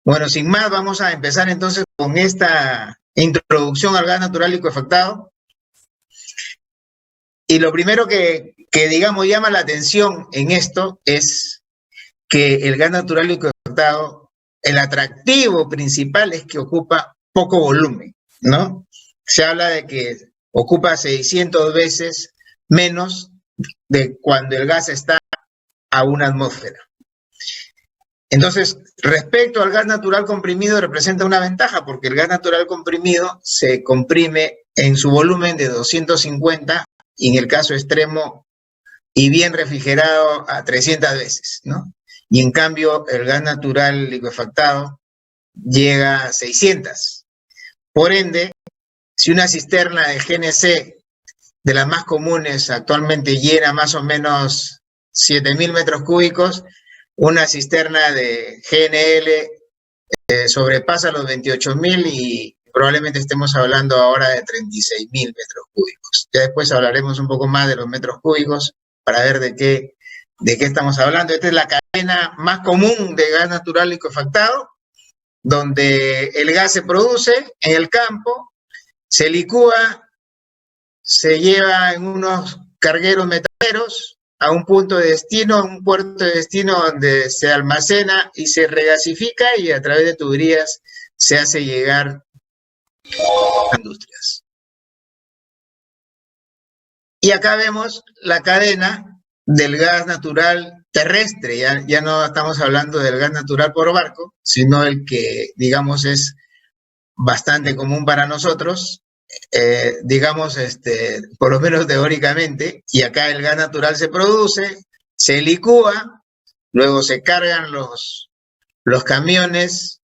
Bueno, sin más, vamos a empezar entonces con esta introducción al gas natural licuefactado. Y lo primero que digamos llama la atención en esto es que el gas natural licuefactado, el atractivo principal es que ocupa poco volumen, ¿no? Se habla de que ocupa 600 veces menos de cuando el gas está a una atmósfera. Entonces, respecto al gas natural comprimido, representa una ventaja, porque el gas natural comprimido se comprime en su volumen de 250, y en el caso extremo, y bien refrigerado, a 300 veces, ¿no? Y en cambio, el gas natural licuefactado llega a 600. Por ende, si una cisterna de GNC, de las más comunes, actualmente llena más o menos 7.000 metros cúbicos, una cisterna de GNL sobrepasa los 28.000 y probablemente estemos hablando ahora de 36.000 metros cúbicos. Ya después hablaremos un poco más de los metros cúbicos para ver de qué estamos hablando. Esta es la cadena más común de gas natural licuefactado, donde el gas se produce en el campo, se licúa, se lleva en unos cargueros metaleros a un punto de destino, a un puerto de destino donde se almacena y se regasifica, y a través de tuberías se hace llegar a industrias. Y acá vemos la cadena del gas natural terrestre. Ya no estamos hablando del gas natural por barco, sino el que, digamos, es bastante común para nosotros, digamos, por lo menos teóricamente. Y acá el gas natural se produce, se licúa, luego se cargan los camiones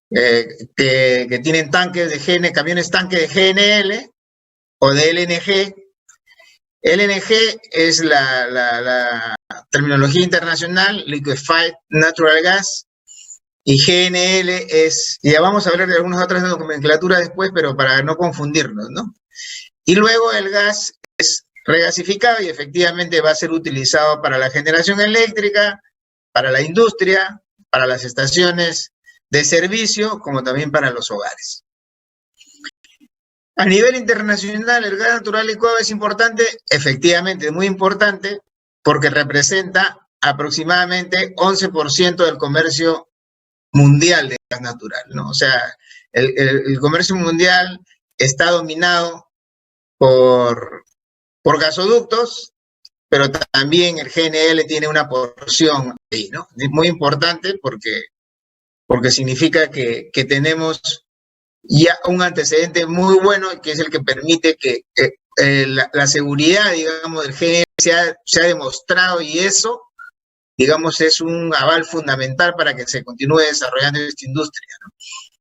que tienen tanques de camiones tanque de GNL o de LNG. LNG es la terminología internacional, Liquefied Natural Gas, y GNL es, ya vamos a hablar de algunas otras nomenclaturas después, pero para no confundirnos, ¿no? Y luego el gas es regasificado y efectivamente va a ser utilizado para la generación eléctrica, para la industria, para las estaciones de servicio, como también para los hogares. A nivel internacional, el gas natural licuado es importante, efectivamente, es muy importante, porque representa aproximadamente 11% del comercio mundial de gas natural, ¿no? O sea, el comercio mundial está dominado por gasoductos, pero también el GNL tiene una porción ahí, ¿no? Es muy importante porque significa que tenemos ya un antecedente muy bueno, que es el que permite que la seguridad, digamos, del GNL se ha demostrado, y eso, digamos, es un aval fundamental para que se continúe desarrollando esta industria, ¿no?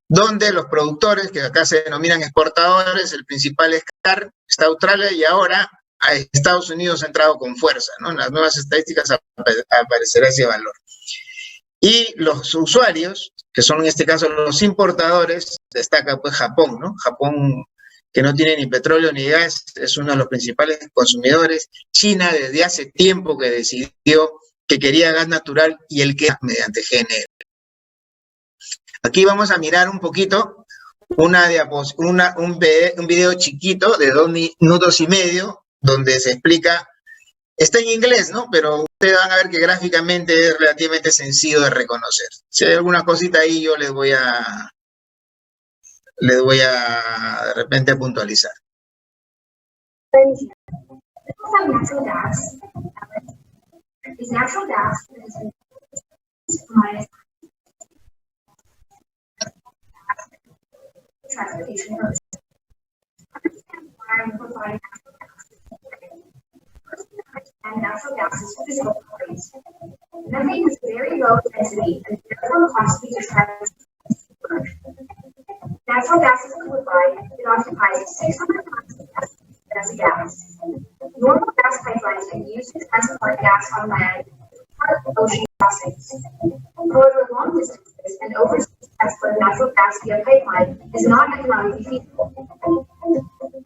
Donde los productores, que acá se denominan exportadores, el principal es Qatar, está Australia, y ahora Estados Unidos ha entrado con fuerza, ¿no? En las nuevas estadísticas aparecerá ese valor. Y los usuarios, que son en este caso los importadores, destaca pues Japón, ¿no? Japón, que no tiene ni petróleo ni gas, es uno de los principales consumidores. China desde hace tiempo que decidió que quería gas natural, y el que mediante GNL. Aquí vamos a mirar un poquito un video chiquito de 2 minutos y medio, donde se explica, está en inglés, ¿no? Pero ustedes van a ver que gráficamente es relativamente sencillo de reconocer. Si hay alguna cosita ahí, yo les voy a de repente puntualizar. Is natural gas transportation purposes. And natural gas is physical properties. Methane has very low density and therefore costly to transport. Natural gas is liquefied. It occupies 600 tons of gas as a gas. Normal gas pipelines can be used to transport gas on land part of ocean crossings. However, long distances and overseas transport of natural gas via pipeline is not economically feasible.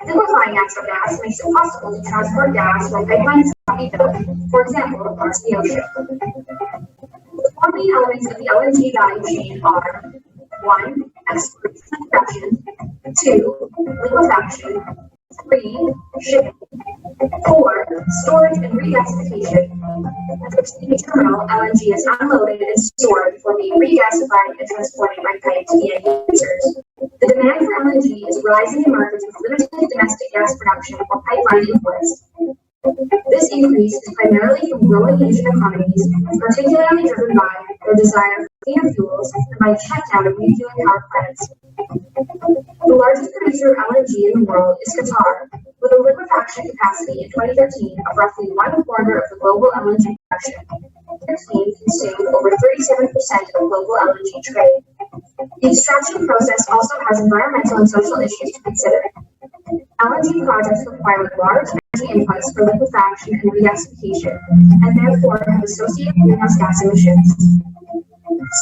Liquefying natural gas makes it possible to transport gas where pipelines cannot be built, for example, across the ocean. Four main elements of the LNG value chain are 1. Exploration and production, 2. Liquefaction, 3. Shipping, 4. Storage and regasification. At the receiving terminal, LNG is unloaded and stored before being regasified and transported by pipe to the end users. The demand for LNG is rising in markets with limited domestic gas production or pipeline imports. This increase is primarily from growing Asian economies, particularly driven by their desire for cleaner fuels and by the shutdown of refueling power plants. The largest producer of LNG in the world is Qatar, with a liquefaction capacity in 2013 of roughly 1/4 of the global LNG production. 2013 consumed over 37% of global LNG trade. The extraction process also has environmental and social issues to consider. LNG projects require large energy inputs for liquefaction and regasification, and therefore have associated greenhouse gas emissions.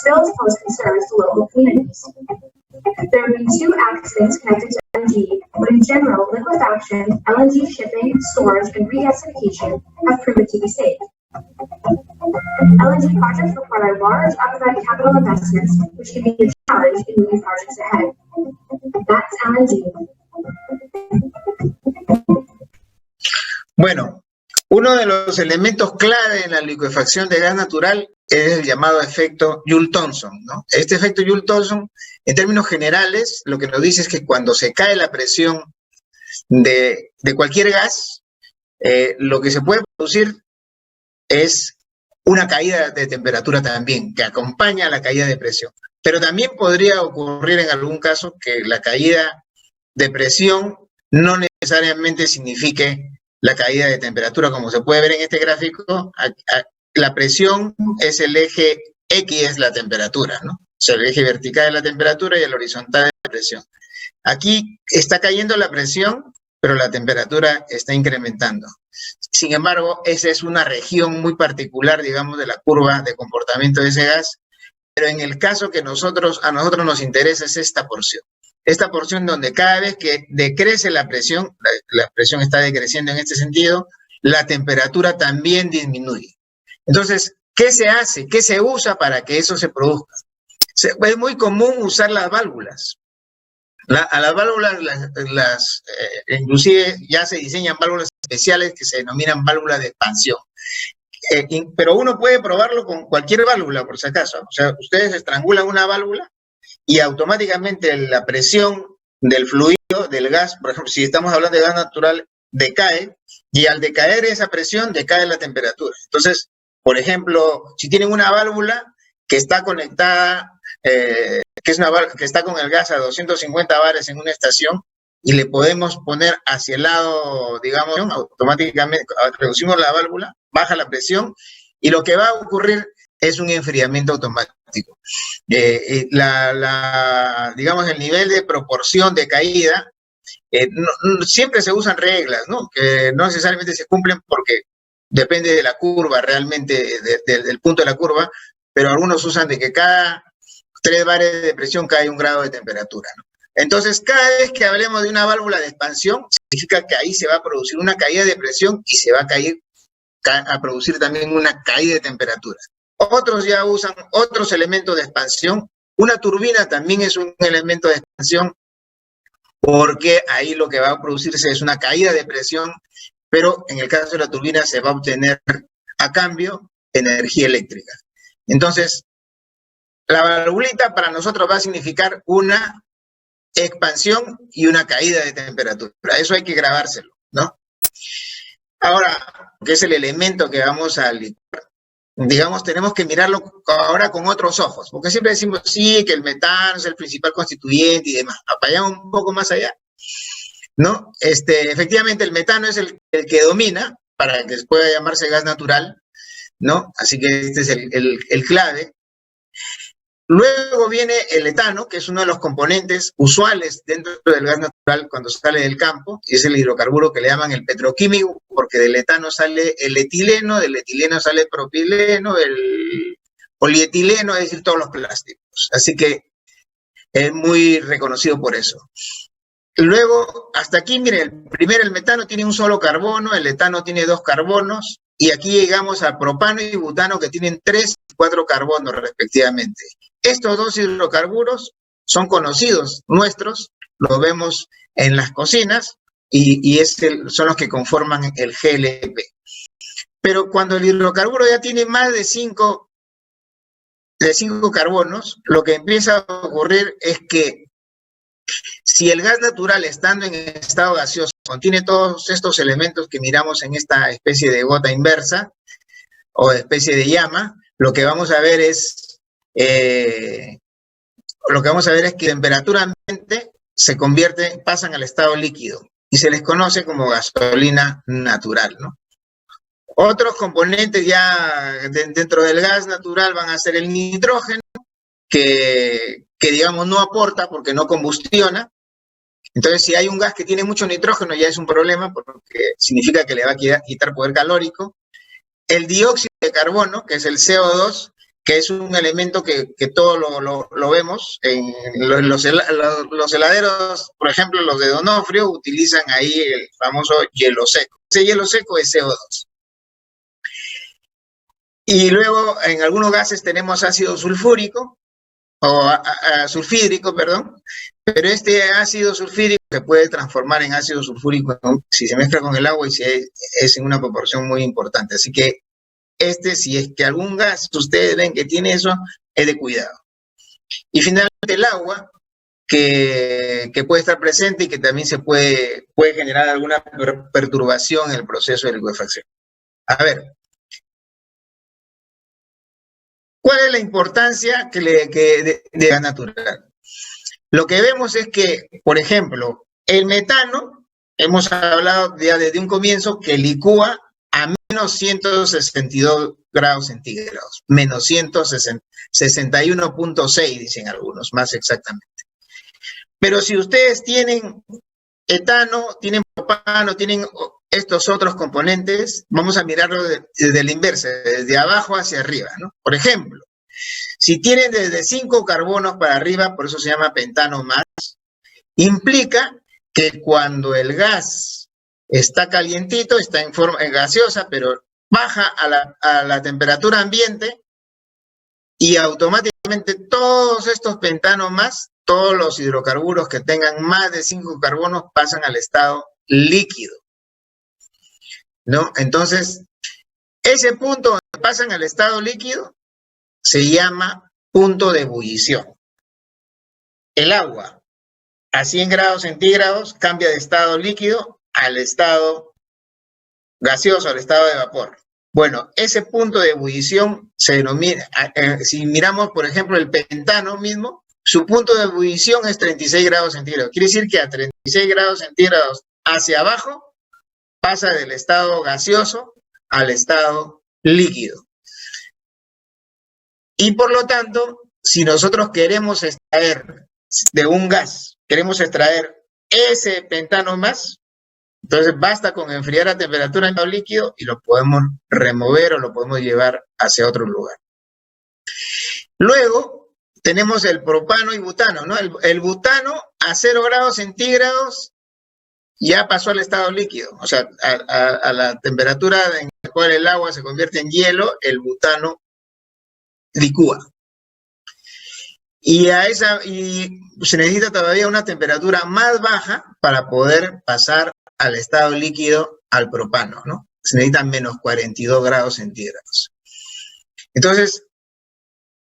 Spills pose concerns to local communities. There have been 2 accidents connected to LNG, but in general, liquefaction, LNG shipping, storage, and regasification have proven to be safe. LNG projects require large upfront capital investments, which can be a challenge in moving projects ahead. That's LNG. Bueno, uno de los elementos clave en la liquefacción de gas natural es el llamado efecto Joule-Thomson, ¿no? Este efecto Joule-Thomson, en términos generales, lo que nos dice es que cuando se cae la presión de cualquier gas, lo que se puede producir es una caída de temperatura también, que acompaña a la caída de presión. Pero también podría ocurrir en algún caso que la caída de presión no necesariamente signifique la caída de temperatura, como se puede ver en este gráfico. La presión es el eje X, es la temperatura, ¿no? O sea, el eje vertical de la temperatura y el horizontal de la presión. Aquí está cayendo la presión, pero la temperatura está incrementando. Sin embargo, esa es una región muy particular, digamos, de la curva de comportamiento de ese gas, pero en el caso que a nosotros nos interesa es esta porción. Esta porción donde cada vez que decrece la presión está decreciendo en este sentido, la temperatura también disminuye. Entonces, ¿qué se hace? ¿Qué se usa para que eso se produzca? Es muy común usar las válvulas. A las válvulas, inclusive ya se diseñan válvulas especiales que se denominan válvulas de expansión. Pero uno puede probarlo con cualquier válvula, por si acaso. O sea, ustedes estrangulan una válvula y automáticamente la presión del fluido, del gas, por ejemplo, si estamos hablando de gas natural, decae, y al decaer esa presión, decae la temperatura. Entonces, por ejemplo, si tienen una válvula que está conectada, que está con el gas a 250 bares en una estación, y le podemos poner hacia el lado, digamos, automáticamente reducimos la válvula, baja la presión, y lo que va a ocurrir es un enfriamiento automático. Digamos, el nivel de proporción de caída, siempre se usan reglas, ¿no? Que no necesariamente se cumplen porque depende de la curva, realmente, del punto de la curva, pero algunos usan de que cada 3 bares de presión cae 1 grado de temperatura, ¿no? Entonces, cada vez que hablemos de una válvula de expansión, significa que ahí se va a producir una caída de presión y se va a producir también una caída de temperatura. Otros ya usan otros elementos de expansión. Una turbina también es un elemento de expansión, porque ahí lo que va a producirse es una caída de presión, pero en el caso de la turbina se va a obtener a cambio energía eléctrica. Entonces, la valvulita para nosotros va a significar una expansión y una caída de temperatura. Eso hay que grabárselo, ¿no? Ahora, que es el elemento que vamos a licuar, digamos, tenemos que mirarlo ahora con otros ojos, porque siempre decimos, sí, que el metano es el principal constituyente y demás. Vayamos un poco más allá, ¿no? Efectivamente, el metano es el que domina para que pueda llamarse gas natural, ¿no? Así que este es el clave. Luego viene el etano, que es uno de los componentes usuales dentro del gas natural cuando sale del campo, y es el hidrocarburo que le llaman el petroquímico, porque del etano sale el etileno, del etileno sale el propileno, el polietileno, es decir, todos los plásticos. Así que es muy reconocido por eso. Luego, hasta aquí, miren, el metano tiene un solo carbono, el etano tiene 2 carbonos, y aquí llegamos a propano y butano, que tienen 3 y 4 carbonos respectivamente. Estos dos hidrocarburos son conocidos nuestros, los vemos en las cocinas, y son los que conforman el GLP. Pero cuando el hidrocarburo ya tiene más de 5 carbonos, lo que empieza a ocurrir es que si el gas natural, estando en estado gaseoso, contiene todos estos elementos que miramos en esta especie de gota inversa o especie de llama, lo que vamos a ver es que temperatura ambiente pasan al estado líquido y se les conoce como gasolina natural, ¿no? Otros componentes ya dentro del gas natural van a ser el nitrógeno, que digamos no aporta porque no combustiona. Entonces, si hay un gas que tiene mucho nitrógeno, ya es un problema porque significa que le va a quitar poder calórico. El dióxido de carbono, que es el CO2, que es un elemento que todos lo vemos en los heladeros, por ejemplo, los de Donofrio, utilizan ahí el famoso hielo seco. Ese hielo seco es CO2. Y luego, en algunos gases tenemos ácido sulfúrico, sulfídrico, perdón, pero este ácido sulfídrico se puede transformar en ácido sulfúrico, ¿no?, si se mezcla con el agua y si es en una proporción muy importante. Así que si es que algún gas ustedes ven que tiene eso, es de cuidado. Y finalmente el agua, que puede estar presente y que también puede generar alguna perturbación en el proceso de licuefacción. A ver, ¿cuál es la importancia de gas natural? Lo que vemos es que, por ejemplo, el metano, hemos hablado ya desde un comienzo, que licúa a menos 162 grados centígrados, menos 161.6, dicen algunos, más exactamente. Pero si ustedes tienen etano, tienen propano, tienen estos otros componentes, vamos a mirarlo desde la inversa, desde abajo hacia arriba, ¿no? Por ejemplo, si tienen desde 5 carbonos para arriba, por eso se llama pentano más, implica que cuando el gas está calientito, está en forma gaseosa, pero baja a la temperatura ambiente, y automáticamente todos estos pentanos más, todos los hidrocarburos que tengan más de 5 carbonos pasan al estado líquido, ¿no? Entonces, ese punto donde pasan al estado líquido se llama punto de ebullición. El agua a 100 grados centígrados cambia de estado líquido al estado gaseoso, al estado de vapor. Bueno, ese punto de ebullición se denomina, si miramos, por ejemplo, el pentano mismo, su punto de ebullición es 36 grados centígrados. Quiere decir que a 36 grados centígrados hacia abajo pasa del estado gaseoso al estado líquido. Y por lo tanto, si nosotros queremos extraer de un gas, queremos extraer ese pentano más, entonces basta con enfriar a temperatura en el líquido y lo podemos remover o lo podemos llevar hacia otro lugar. Luego tenemos el propano y butano, ¿no? El butano a 0 grados centígrados ya pasó al estado líquido, o sea, a la temperatura en la cual el agua se convierte en hielo, el butano licúa. Y se necesita todavía una temperatura más baja para poder pasar al estado líquido al propano, ¿no? Se necesitan menos 42 grados centígrados. Entonces,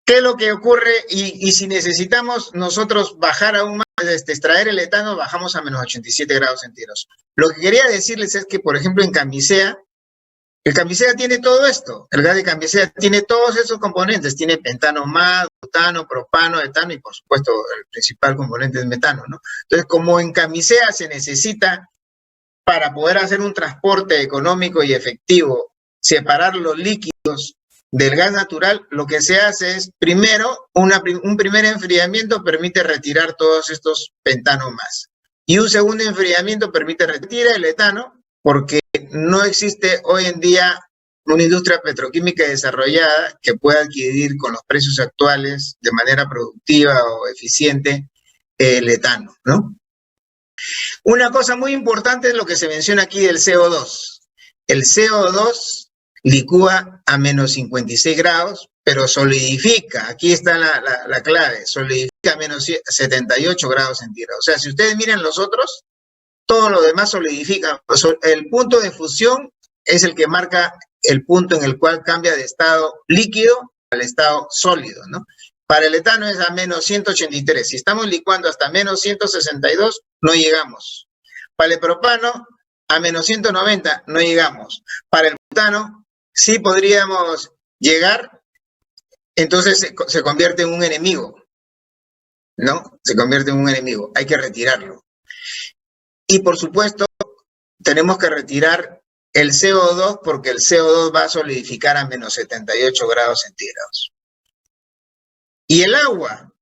¿qué es lo que ocurre? Y si necesitamos nosotros bajar aún más, extraer el etano, bajamos a menos 87 grados centígrados. Lo que quería decirles es que, por ejemplo, en Camisea, el Camisea tiene todo esto. El gas de Camisea tiene todos esos componentes. Tiene pentano más, butano, propano, etano y, por supuesto, el principal componente es metano, ¿no? Entonces, como en Camisea se necesita, para poder hacer un transporte económico y efectivo, separar los líquidos del gas natural, lo que se hace es, primero, un primer enfriamiento permite retirar todos estos pentanos más. Y un segundo enfriamiento permite retirar el etano, porque no existe hoy en día una industria petroquímica desarrollada que pueda adquirir con los precios actuales de manera productiva o eficiente el etano, ¿no? Una cosa muy importante es lo que se menciona aquí del CO2. El CO2 licúa a menos 56 grados, pero solidifica, aquí está la clave, solidifica a menos 78 grados centígrados. O sea, si ustedes miran los otros, todo lo demás solidifica. El punto de fusión es el que marca el punto en el cual cambia de estado líquido al estado sólido, ¿no? Para el etano es a menos 183. Si estamos licuando hasta menos 162, no llegamos. Para el propano, a menos 190, no llegamos. Para el butano, sí podríamos llegar, entonces se convierte en un enemigo, ¿no? Se convierte en un enemigo. Hay que retirarlo. Y por supuesto, tenemos que retirar el CO2 porque el CO2 va a solidificar a menos 78 grados centígrados. Y el agua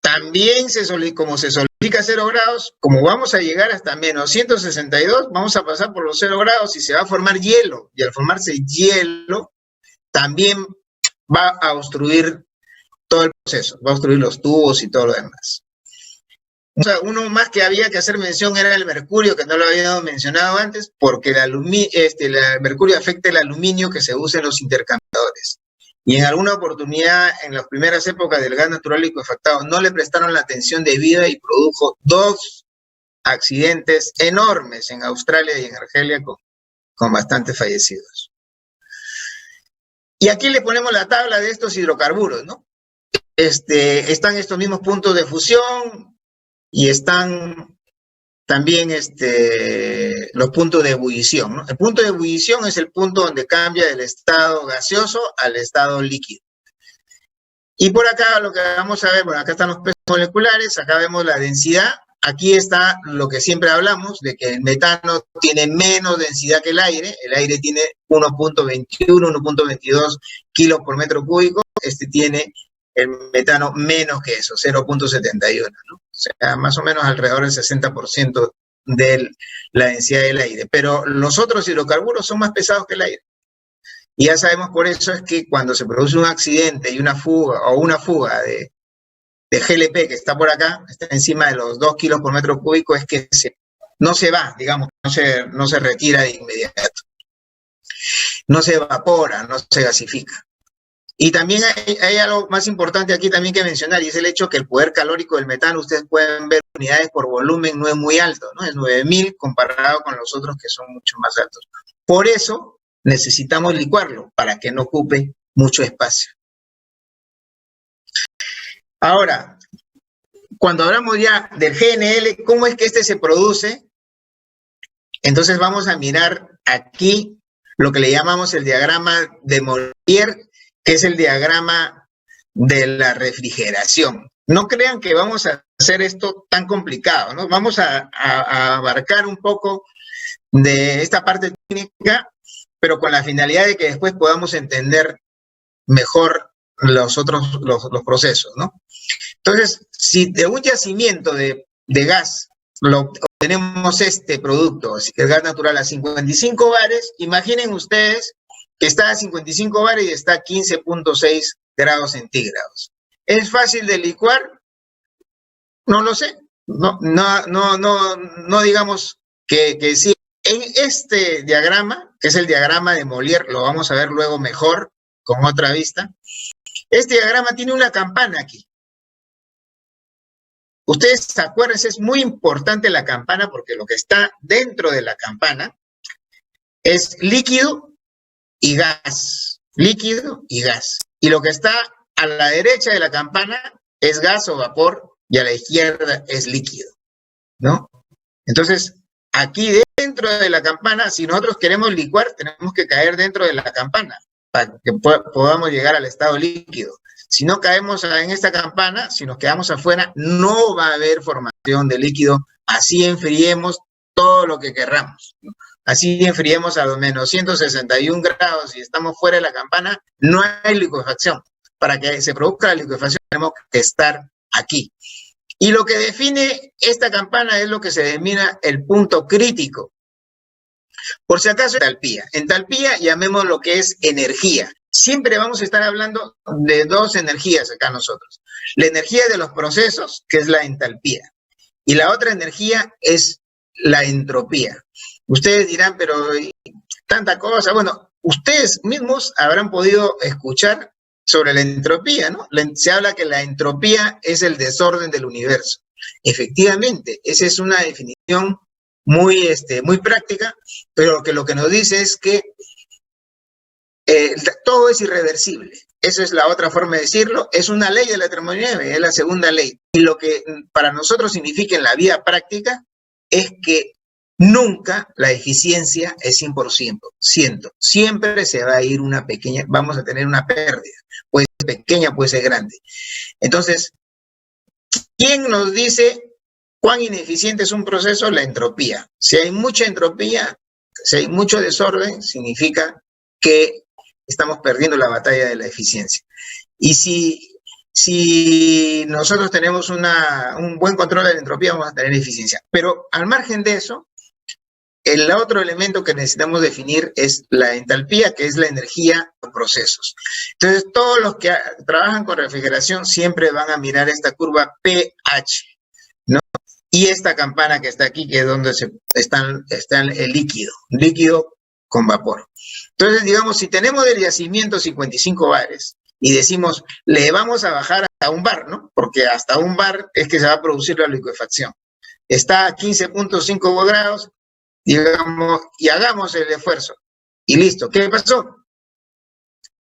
también, como se solidifica a 0 grados, como vamos a llegar hasta menos 162, vamos a pasar por los 0 grados y se va a formar hielo. Y al formarse hielo, también va a obstruir todo el proceso, va a obstruir los tubos y todo lo demás. O sea, uno más que había que hacer mención era el mercurio, que no lo habíamos mencionado antes, porque el mercurio afecta el aluminio que se usa en los intercambiadores. Y en alguna oportunidad, en las primeras épocas del gas natural licuefactado, no le prestaron la atención debida y produjo 2 accidentes enormes en Australia y en Argelia con bastantes fallecidos. Y aquí le ponemos la tabla de estos hidrocarburos, ¿no? Están estos mismos puntos de fusión y están también los puntos de ebullición, ¿no? El punto de ebullición es el punto donde cambia del estado gaseoso al estado líquido. Y por acá lo que vamos a ver, bueno, acá están los pesos moleculares, acá vemos la densidad. Aquí está lo que siempre hablamos, de que el metano tiene menos densidad que el aire tiene 1.21, 1.22 kilos por metro cúbico, tiene el metano menos que eso, 0.71, ¿no? O sea, más o menos alrededor del 60% de la densidad del aire. Pero los otros hidrocarburos son más pesados que el aire. Y ya sabemos por eso es que cuando se produce un accidente y una fuga de GLP que está por acá, está encima de los 2 kilos por metro cúbico, es que no se va, digamos, no se retira de inmediato. No se evapora, no se gasifica. Y también hay algo más importante aquí también que mencionar, y es el hecho que el poder calórico del metano, ustedes pueden ver unidades por volumen, no es muy alto, ¿no? Es 9.000 comparado con los otros que son mucho más altos. Por eso necesitamos licuarlo, para que no ocupe mucho espacio. Ahora, cuando hablamos ya del GNL, ¿cómo es que se produce? Entonces vamos a mirar aquí lo que le llamamos el diagrama de Molière, que es el diagrama de la refrigeración. No crean que vamos a hacer esto tan complicado, ¿no? Vamos a abarcar un poco de esta parte técnica, pero con la finalidad de que después podamos entender mejor los procesos, ¿no? Entonces, si de un yacimiento de gas obtenemos este producto, el gas natural a 55 bares, imaginen ustedes que está a 55 bares y está a 15.6 grados centígrados. ¿Es fácil de licuar? No lo sé. No digamos que sí. En este diagrama, que es el diagrama de Molière, lo vamos a ver luego mejor, con otra vista. Este diagrama tiene una campana aquí. Ustedes acuérdense, es muy importante la campana porque lo que está dentro de la campana es líquido y gas, líquido y gas. Y lo que está a la derecha de la campana es gas o vapor y a la izquierda es líquido, ¿no? Entonces, aquí dentro de la campana, si nosotros queremos licuar, tenemos que caer dentro de la campana para que podamos llegar al estado líquido. Si no caemos en esta campana, si nos quedamos afuera, no va a haber formación de líquido, así enfriemos todo lo que querramos, ¿no? Así enfriemos a los menos 161 grados y estamos fuera de la campana, no hay licuefacción. Para que se produzca la licuefacción tenemos que estar aquí. Y lo que define esta campana es lo que se denomina el punto crítico. Por si acaso, entalpía. Entalpía llamemos lo que es energía. Siempre vamos a estar hablando de 2 energías acá nosotros. La energía de los procesos, que es la entalpía. Y la otra energía es la entropía. Ustedes dirán, pero tanta cosa. Bueno, ustedes mismos habrán podido escuchar sobre la entropía, ¿no? Se habla que la entropía es el desorden del universo. Efectivamente, esa es una definición muy, muy práctica, pero que lo que nos dice es que todo es irreversible. Esa es la otra forma de decirlo. Es una ley de la termodinámica, es la segunda ley. Y lo que para nosotros significa en la vida práctica es que nunca la eficiencia es 100%. Siempre se va a ir una pequeña, vamos a tener una pérdida. Puede ser pequeña, puede ser grande. Entonces, ¿quién nos dice cuán ineficiente es un proceso? La entropía. Si hay mucha entropía, si hay mucho desorden, significa que estamos perdiendo la batalla de la eficiencia. Y si nosotros tenemos un buen control de la entropía, vamos a tener eficiencia. Pero al margen de eso, el otro elemento que necesitamos definir es la entalpía, que es la energía de los procesos. Entonces, todos los que trabajan con refrigeración siempre van a mirar esta curva pH, ¿no? Y esta campana que está aquí, que es donde está el líquido con vapor. Entonces, digamos, si tenemos del yacimiento 55 bares y decimos, le vamos a bajar hasta un bar, ¿no? Porque hasta un bar es que se va a producir la licuefacción. Está a 15.5 grados, digamos, y hagamos el esfuerzo. Y listo. ¿Qué pasó?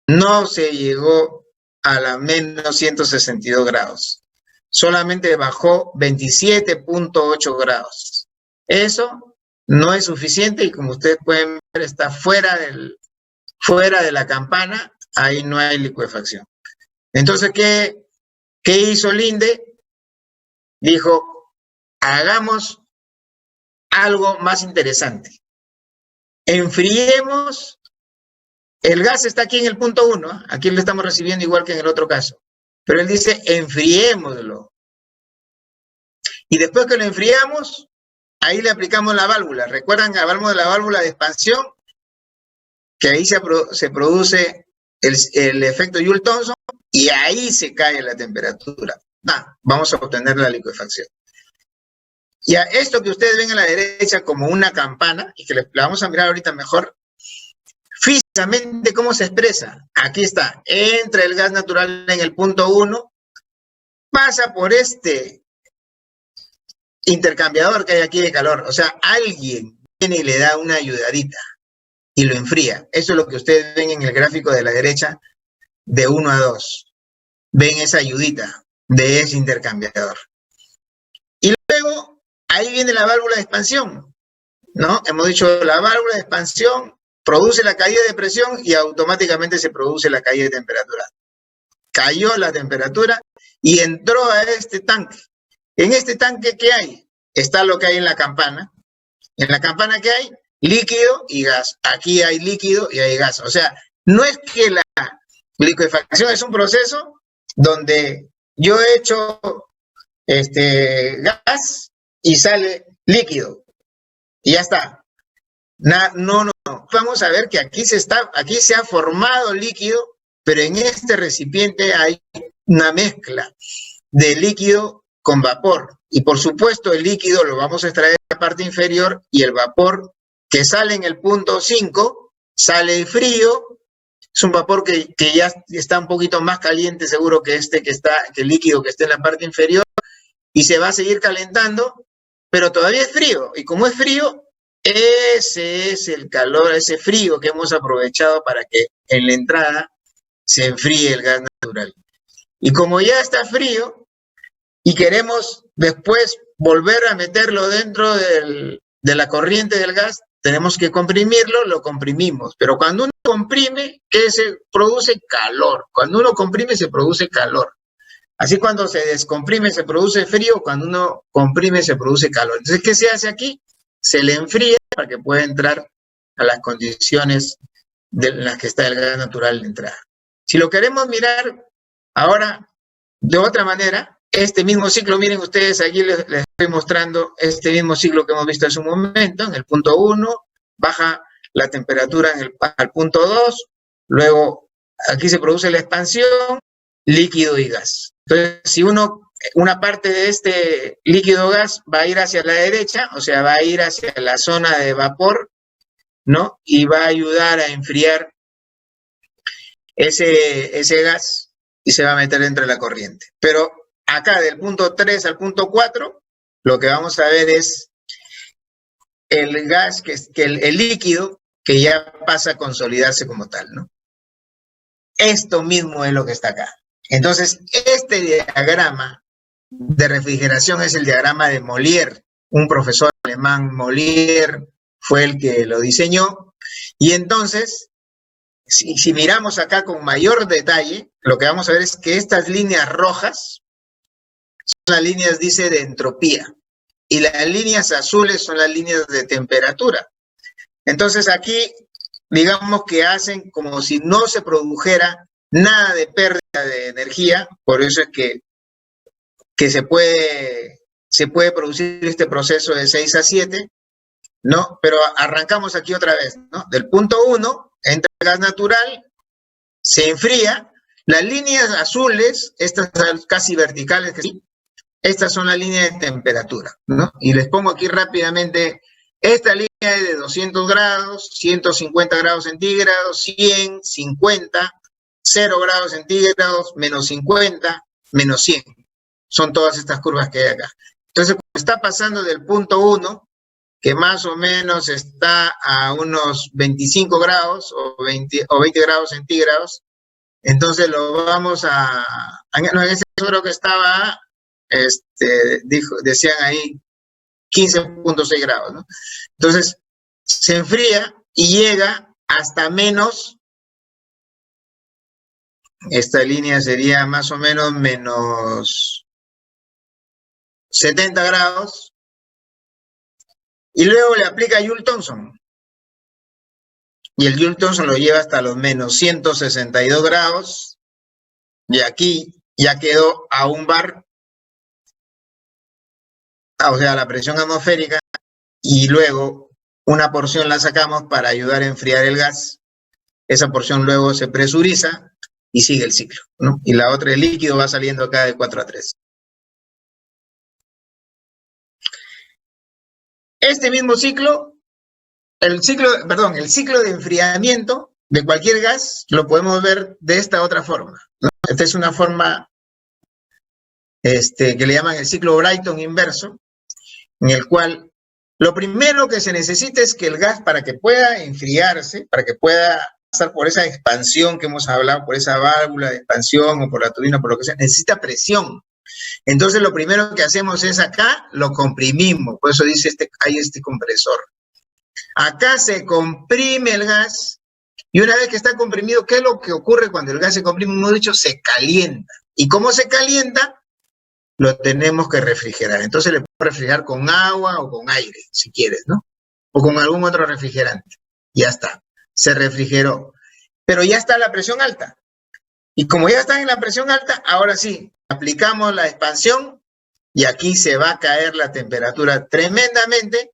No se llegó a la menos 162 grados. Solamente bajó 27.8 grados. Eso no es suficiente y como ustedes pueden ver, está fuera de la campana, ahí no hay licuefacción. Entonces, ¿qué hizo Linde? Dijo, hagamos algo más interesante. Enfriemos, el gas está aquí en el punto 1, aquí lo estamos recibiendo igual que en el otro caso, pero él dice, enfriémoslo. Y después que lo enfriamos, ahí le aplicamos la válvula. ¿Recuerdan que hablamos de la válvula de expansión? Que ahí se produce el efecto Joule-Thomson y ahí se cae la temperatura. Vamos a obtener la licuefacción. Y a esto que ustedes ven a la derecha como una campana, y que la vamos a mirar ahorita mejor, físicamente, ¿cómo se expresa? Aquí está, entra el gas natural en el punto 1, pasa por este intercambiador que hay aquí de calor, o sea, alguien viene y le da una ayudadita y lo enfría. Eso es lo que ustedes ven en el gráfico de la derecha, de 1 a 2. Ven esa ayudita de ese intercambiador. Y luego, ahí viene la válvula de expansión, ¿no? Hemos dicho, la válvula de expansión produce la caída de presión y automáticamente se produce la caída de temperatura. Cayó la temperatura y entró a este tanque. En este tanque, ¿qué hay? Está lo que hay en la campana. En la campana, ¿qué hay? Líquido y gas. Aquí hay líquido y hay gas. O sea, no es que la licuefacción es un proceso donde yo he hecho gas y sale líquido. Y ya está. No. Vamos a ver que aquí se ha formado líquido, pero en este recipiente hay una mezcla de líquido con vapor. Y por supuesto el líquido lo vamos a extraer de la parte inferior y el vapor que sale en el punto 5 sale frío. Es un vapor que ya está un poquito más caliente seguro que el líquido que está en la parte inferior y se va a seguir calentando, pero todavía es frío. Y como es frío, ese es el calor, ese frío que hemos aprovechado para que en la entrada se enfríe el gas natural. Y como ya está frío y queremos después volver a meterlo dentro de la corriente del gas, tenemos que comprimirlo, lo comprimimos. Pero cuando uno comprime, ¿qué se produce? Calor. Cuando uno comprime, se produce calor. Así cuando se descomprime, se produce frío. Cuando uno comprime, se produce calor. Entonces, ¿qué se hace aquí? Se le enfría para que pueda entrar a las condiciones en las que está el gas natural de entrada. Si lo queremos mirar ahora de otra manera, este mismo ciclo, miren ustedes, aquí les estoy mostrando este mismo ciclo que hemos visto hace un momento. En el punto 1 baja la temperatura al punto 2, luego aquí se produce la expansión, líquido y gas. Entonces, si una parte de este líquido gas va a ir hacia la derecha, o sea, va a ir hacia la zona de vapor, ¿no? Y va a ayudar a enfriar ese gas y se va a meter dentro de la corriente. Pero acá, del punto 3 al punto 4, lo que vamos a ver es el gas, el líquido que ya pasa a consolidarse como tal, ¿no? Esto mismo es lo que está acá. Entonces, este diagrama de refrigeración es el diagrama de Molière. Un profesor alemán, Molière, fue el que lo diseñó. Y entonces, si miramos acá con mayor detalle, lo que vamos a ver es que estas líneas rojas son las líneas, dice, de entropía. Y las líneas azules son las líneas de temperatura. Entonces aquí, digamos que hacen como si no se produjera nada de pérdida de energía, por eso es que se puede producir este proceso de 6 a 7, ¿no? Pero arrancamos aquí otra vez, ¿no? Del punto 1, entra el gas natural, se enfría, las líneas azules, estas casi verticales, que sí, estas son las líneas de temperatura, ¿no? Y les pongo aquí rápidamente, esta línea es de 200 grados, 150 grados centígrados, 100, 50, 0 grados centígrados, menos 50, menos 100. Son todas estas curvas que hay acá. Entonces, cuando está pasando del punto 1, que más o menos está a unos 25 grados o 20 grados centígrados, entonces lo vamos no, en ese creo que estaba, decían ahí 15.6 grados, ¿no? Entonces, se enfría y llega hasta menos, esta línea sería más o menos menos 70 grados, y luego le aplica Joule-Thomson. Y el Joule-Thomson lo lleva hasta los menos 162 grados, y aquí ya quedó a un bar, o sea, la presión atmosférica, y luego una porción la sacamos para ayudar a enfriar el gas. Esa porción luego se presuriza y sigue el ciclo, ¿no? Y la otra, el líquido, va saliendo acá de 4 a 3. Este mismo ciclo, el ciclo de enfriamiento de cualquier gas, lo podemos ver de esta otra forma, ¿no? Esta es una forma que le llaman el ciclo Brayton inverso, en el cual lo primero que se necesita es que el gas, para que pueda enfriarse, para que pueda pasar por esa expansión que hemos hablado, por esa válvula de expansión o por la turbina, por lo que sea, necesita presión. Entonces lo primero que hacemos es acá, lo comprimimos, por eso dice hay este compresor. Acá se comprime el gas, y una vez que está comprimido, ¿qué es lo que ocurre cuando el gas se comprime? Hemos dicho, se calienta. ¿Y cómo se calienta? Lo tenemos que refrigerar. Entonces le puedo refrigerar con agua o con aire, si quieres, ¿no? O con algún otro refrigerante. Ya está, se refrigeró. Pero ya está la presión alta. Y como ya está en la presión alta, ahora sí, aplicamos la expansión y aquí se va a caer la temperatura tremendamente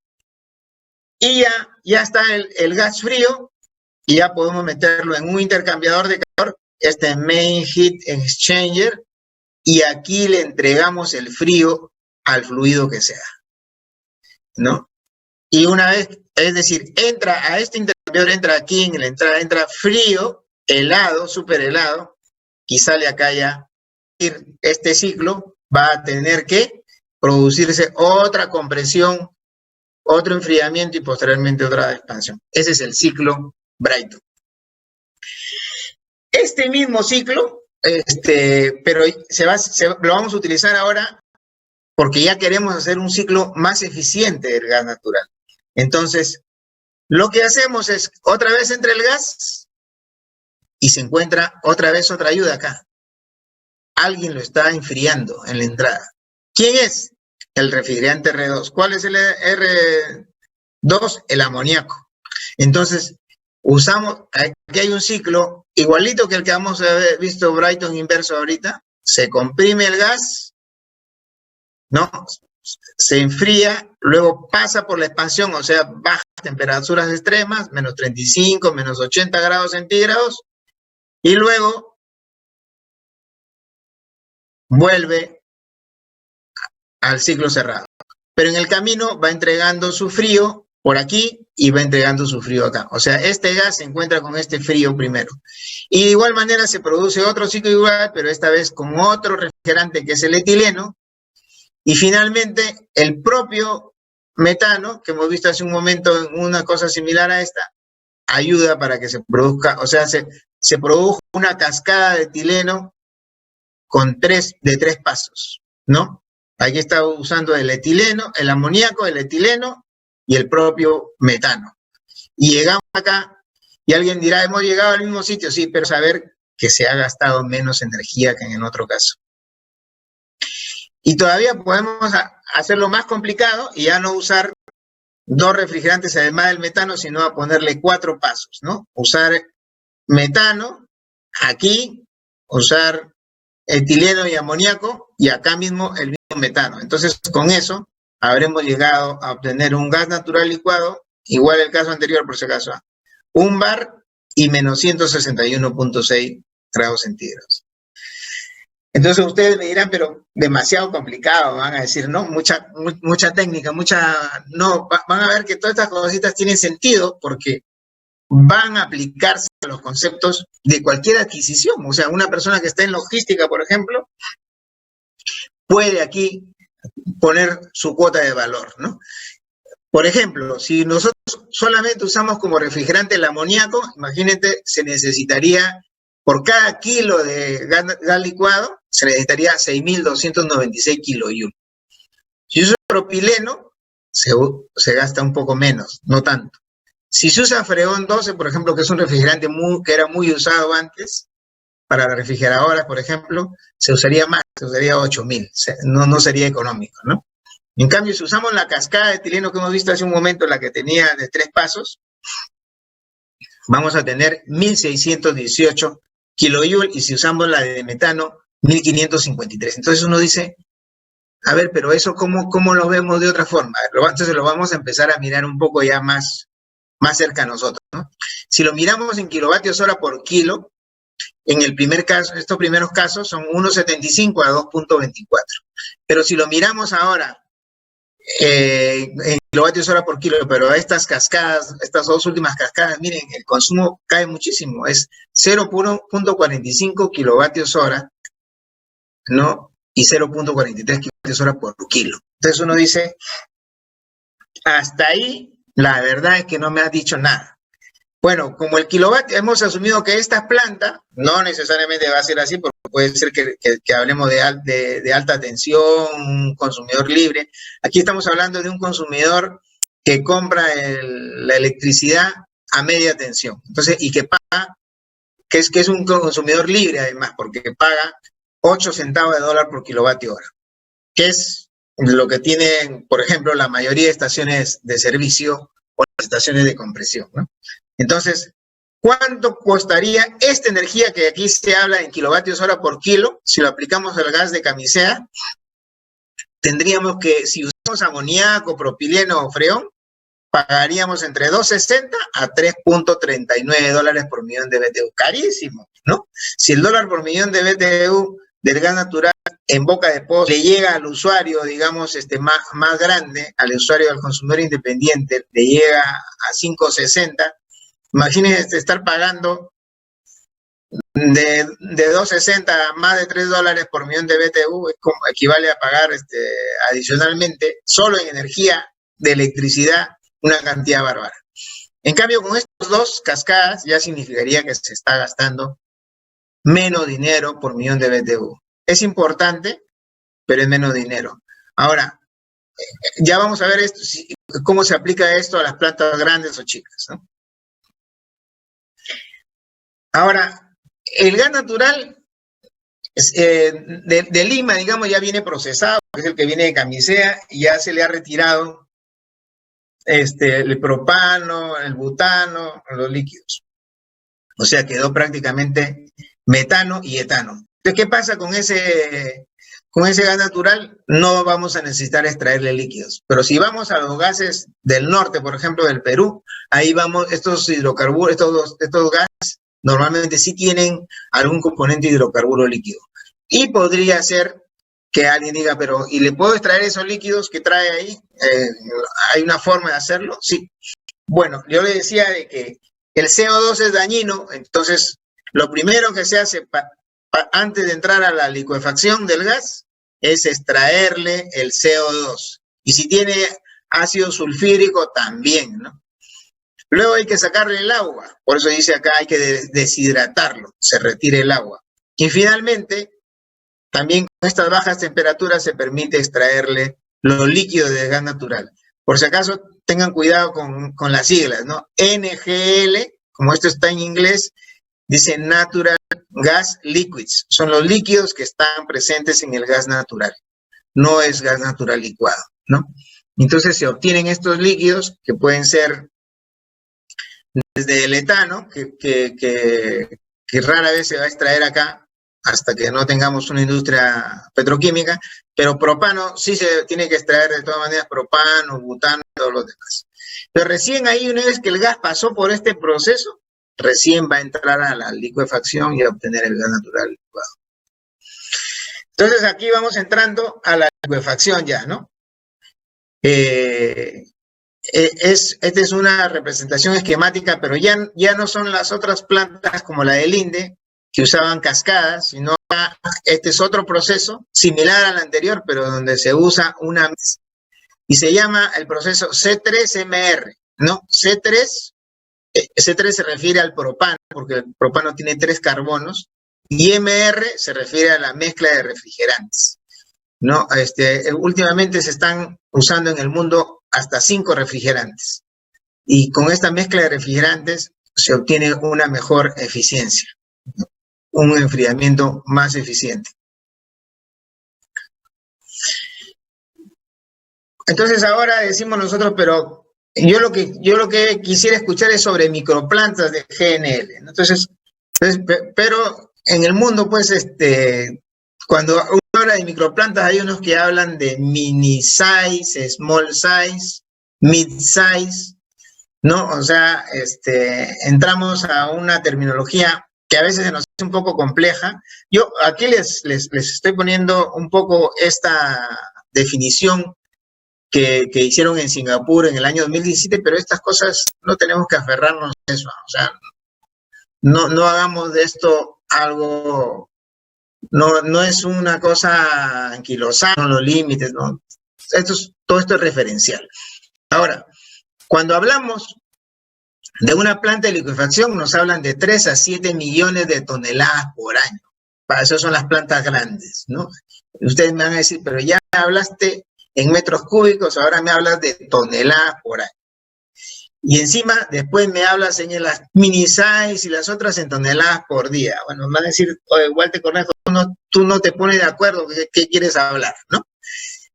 y ya está el gas frío y ya podemos meterlo en un intercambiador de calor, este Main Heat Exchanger, y aquí le entregamos el frío al fluido que sea, ¿no? Y una vez, es decir, entra a este intercambiador, entra aquí en la entrada, entra frío, helado, súper helado, y sale acá ya. Este ciclo va a tener que producirse otra compresión, otro enfriamiento y posteriormente otra expansión. Ese es el ciclo Brayton. Este mismo ciclo, pero lo vamos a utilizar ahora porque ya queremos hacer un ciclo más eficiente del gas natural. Entonces, lo que hacemos es, otra vez entra el gas y se encuentra otra vez otra ayuda acá. Alguien lo está enfriando en la entrada. ¿Quién es? El refrigerante R2. ¿Cuál es el R2? El amoníaco. Entonces, aquí hay un ciclo igualito que el que hemos visto Brayton inverso ahorita. Se comprime el gas, ¿no? Se enfría, luego pasa por la expansión, o sea, baja temperaturas extremas, menos 35, menos 80 grados centígrados, y luego vuelve al ciclo cerrado. Pero en el camino va entregando su frío por aquí y va entregando su frío acá. O sea, este gas se encuentra con este frío primero. Y de igual manera se produce otro ciclo igual, pero esta vez con otro refrigerante que es el etileno. Y finalmente, el propio metano, que hemos visto hace un momento en una cosa similar a esta, ayuda para que se produzca, o sea, se produjo una cascada de etileno de tres pasos, ¿no? Aquí está usando el etileno, el amoníaco, el etileno y el propio metano. Y llegamos acá, y alguien dirá, hemos llegado al mismo sitio, sí, pero saber que se ha gastado menos energía que en el otro caso. Y todavía podemos hacerlo más complicado y ya no usar dos refrigerantes además del metano, sino a ponerle 4 pasos, ¿no? Usar metano, aquí, usar etileno y amoníaco, y acá mismo el mismo metano. Entonces, con eso, habremos llegado a obtener un gas natural licuado, igual el caso anterior, por si acaso, 1 bar y menos 161.6 grados centígrados. Entonces ustedes me dirán, pero demasiado complicado, van a decir, ¿no? Mucha técnica, no, van a ver que todas estas cositas tienen sentido porque van a aplicarse a los conceptos de cualquier adquisición. O sea, una persona que está en logística, por ejemplo, puede aquí poner su cuota de valor, ¿no? Por ejemplo, si nosotros solamente usamos como refrigerante el amoníaco, imagínate, se necesitaría, por cada kilo de gas licuado, se necesitaría 6.296 kilojoule. Si usa propileno, se gasta un poco menos, no tanto. Si se usa freón 12, por ejemplo, que es un refrigerante que era muy usado antes, para las refrigeradoras, por ejemplo, se usaría más, se usaría 8.000, no sería económico, ¿no? En cambio, si usamos la cascada de etileno que hemos visto hace un momento, la que tenía de 3 pasos, vamos a tener 1.618 kilojoule, y si usamos la de metano, 1.553. Entonces uno dice, a ver, pero eso ¿cómo lo vemos de otra forma? Entonces lo vamos a empezar a mirar un poco ya más cerca a nosotros, ¿no? Si lo miramos en kilovatios hora por kilo, en el primer caso, estos primeros casos son 1.75 a 2.24. Pero si lo miramos ahora en kilovatios hora por kilo, pero a estas cascadas, estas dos últimas cascadas, miren, el consumo cae muchísimo, es 0.45 kilovatios hora, ¿no? Y 0.43 kilovatios hora por kilo. Entonces uno dice, hasta ahí, la verdad es que no me has dicho nada. Bueno, como el kilovatio, hemos asumido que esta planta, no necesariamente va a ser así, porque puede ser que hablemos de alta tensión, un consumidor libre. Aquí estamos hablando de un consumidor que compra la electricidad a media tensión. Entonces, y que paga, que es un consumidor libre además, porque paga 8 centavos de dólar por kilovatio hora, que es lo que tienen, por ejemplo, la mayoría de estaciones de servicio o las estaciones de compresión, ¿no? Entonces, ¿cuánto costaría esta energía que aquí se habla en kilovatios hora por kilo? Si lo aplicamos al gas de camisea, tendríamos que, si usamos amoníaco, propileno o freón, pagaríamos entre 2.60 a 3.39 dólares por millón de BTU. Carísimo, ¿no? Si el dólar por millón de BTU del gas natural en boca de pozo le llega al usuario, digamos, más grande, al usuario, al consumidor independiente, le llega a 5.60, imagínense estar pagando de 2.60 a más de 3 dólares por millón de BTU, equivale a pagar adicionalmente, solo en energía de electricidad, una cantidad bárbara. En cambio, con estos dos cascadas ya significaría que se está gastando menos dinero por millón de BTU. Es importante, pero es menos dinero. Ahora, ya vamos a ver esto, cómo se aplica esto a las plantas grandes o chicas, ¿no? Ahora, el gas natural de Lima, digamos, ya viene procesado, es el que viene de camisea, y ya se le ha retirado el propano, el butano, los líquidos. O sea, quedó prácticamente metano y etano. Entonces, ¿qué pasa con ese gas natural? No vamos a necesitar extraerle líquidos. Pero si vamos a los gases del norte, por ejemplo, del Perú, ahí vamos, estos hidrocarburos, estos gases, normalmente sí tienen algún componente hidrocarburo líquido. Y podría ser que alguien diga, pero ¿y le puedo extraer esos líquidos que trae ahí? ¿Hay una forma de hacerlo? Sí. Bueno, yo le decía de que el CO2 es dañino, entonces lo primero que se hace antes de entrar a la licuefacción del gas es extraerle el CO2. Y si tiene ácido sulfídrico, también, ¿no? Luego hay que sacarle el agua, por eso dice acá hay que deshidratarlo, se retire el agua. Y finalmente, también con estas bajas temperaturas se permite extraerle los líquidos del gas natural. Por si acaso, tengan cuidado con las siglas, ¿no? NGL, como esto está en inglés, dice Natural Gas Liquids. Son los líquidos que están presentes en el gas natural. No es gas natural licuado, ¿no? Entonces se obtienen estos líquidos que pueden ser desde el etano, que rara vez se va a extraer acá hasta que no tengamos una industria petroquímica, pero propano sí se tiene que extraer de todas maneras, propano, butano, todos los demás. Pero recién ahí, una vez que el gas pasó por este proceso, recién va a entrar a la licuefacción y a obtener el gas natural licuado. Entonces aquí vamos entrando a la licuefacción ya, ¿no? Esta es una representación esquemática, pero ya no son las otras plantas como la del Linde, que usaban cascadas, sino este es otro proceso similar al anterior, pero donde se usa una mezcla. Y se llama el proceso C3MR, ¿no? C3 se refiere al propano, porque el propano tiene 3 carbonos, y MR se refiere a la mezcla de refrigerantes, ¿no? Últimamente se están usando en el mundo hasta 5 refrigerantes, y con esta mezcla de refrigerantes se obtiene una mejor eficiencia, ¿no? Un enfriamiento más eficiente. Entonces ahora decimos nosotros, pero yo lo que quisiera escuchar es sobre microplantas de GNL. Entonces, pero en el mundo, pues, cuando uno habla de microplantas, hay unos que hablan de mini size, small size, mid size, ¿no? O sea, entramos a una terminología que a veces se nos hace un poco compleja. Yo aquí les estoy poniendo un poco esta definición que hicieron en Singapur en el año 2017, pero estas cosas no tenemos que aferrarnos a eso, o sea, no hagamos de esto algo, no es una cosa anquilosada, los límites, ¿no? Todo esto es referencial. Ahora, cuando hablamos de una planta de licuefacción, nos hablan de 3 a 7 millones de toneladas por año. Para eso son las plantas grandes, ¿no? Ustedes me van a decir, pero ya hablaste en metros cúbicos, ahora me hablas de toneladas por año. Y encima, después me hablas en las mini size y las otras en toneladas por día. Bueno, me van a decir, oye, Walter Cornejo, tú no te pones de acuerdo, ¿qué quieres hablar, no?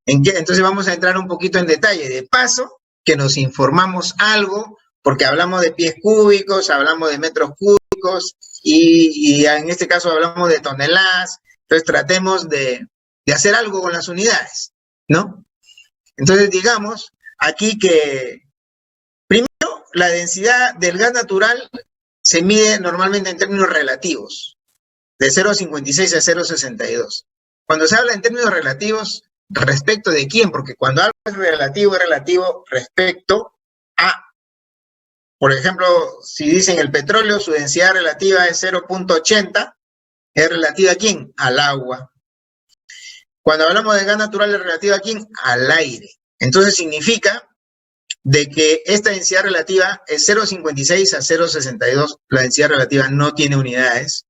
Entonces vamos a entrar un poquito en detalle. De paso, que nos informamos algo, porque hablamos de pies cúbicos, hablamos de metros cúbicos, y en este caso hablamos de toneladas. Entonces tratemos de hacer algo con las unidades, ¿no? Entonces, digamos aquí que, primero, la densidad del gas natural se mide normalmente en términos relativos, de 0,56 a 0,62. Cuando se habla en términos relativos, ¿respecto de quién? Porque cuando algo es relativo respecto a, por ejemplo, si dicen el petróleo, su densidad relativa es 0,80, ¿es relativa a quién? Al agua. Cuando hablamos de gas natural, ¿es relativa a quién? Al aire. Entonces significa de que esta densidad relativa es 0,56 a 0,62. La densidad relativa no tiene unidades.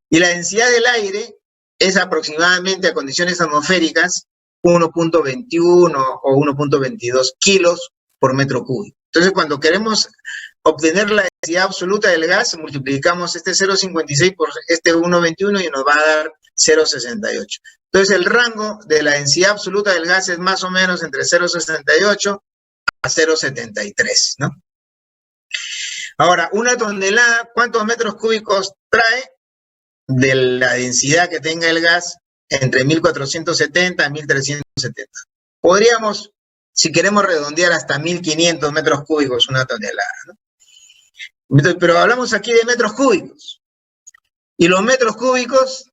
Y la densidad del aire es aproximadamente a condiciones atmosféricas 1.21 o 1.22 kilos por metro cúbico. Entonces, cuando queremos obtener la densidad absoluta del gas, multiplicamos este 0,56 por este 1.21 y nos va a dar 0,68. Entonces, el rango de la densidad absoluta del gas es más o menos entre 0,68 a 0,73, ¿no? Ahora, una tonelada, ¿cuántos metros cúbicos trae? De la densidad que tenga el gas, entre 1470 a 1370. Podríamos, si queremos redondear, hasta 1500 metros cúbicos una tonelada, ¿no? Pero hablamos aquí de metros cúbicos. Y los metros cúbicos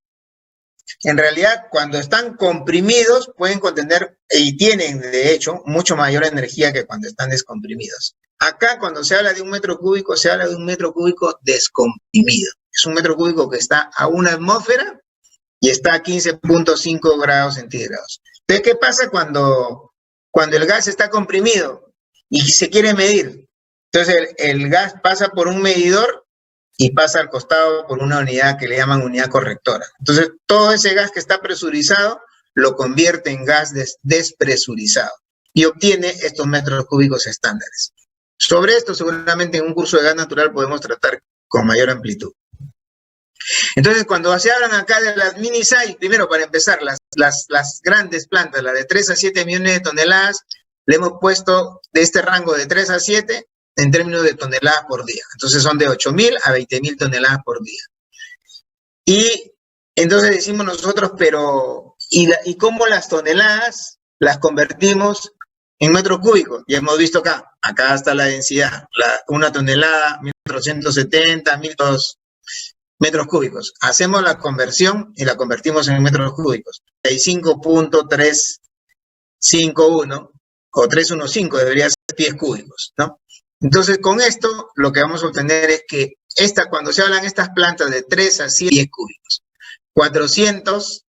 en realidad cuando están comprimidos pueden contener y tienen de hecho mucho mayor energía que cuando están descomprimidos. Acá cuando se habla de 1 metro cúbico, se habla de 1 metro cúbico descomprimido. Es 1 metro cúbico que está a 1 atmósfera y está a 15.5 grados centígrados. Entonces, ¿qué pasa cuando el gas está comprimido y se quiere medir? Entonces el gas pasa por un medidor y pasa al costado por una unidad que le llaman unidad correctora. Entonces todo ese gas que está presurizado lo convierte en gas despresurizado y obtiene estos metros cúbicos estándares. Sobre esto seguramente en un curso de gas natural podemos tratar con mayor amplitud. Entonces, cuando se hablan acá de las mini size, primero para empezar, las grandes plantas, las de 3 a 7 millones de toneladas, le hemos puesto de este rango de 3 a 7 en términos de toneladas por día. Entonces son de 8.000 a 20.000 toneladas por día. Y entonces decimos nosotros, pero ¿y cómo las toneladas las convertimos en metros cúbicos? Ya hemos visto acá está la densidad, una tonelada, 1.470, 1.200 metros cúbicos. Hacemos la conversión y la convertimos en metros cúbicos. 35.351 o 315 debería ser pies cúbicos, ¿no? Entonces, con esto, lo que vamos a obtener es que cuando se hablan estas plantas de 3 a 7 pies cúbicos, 400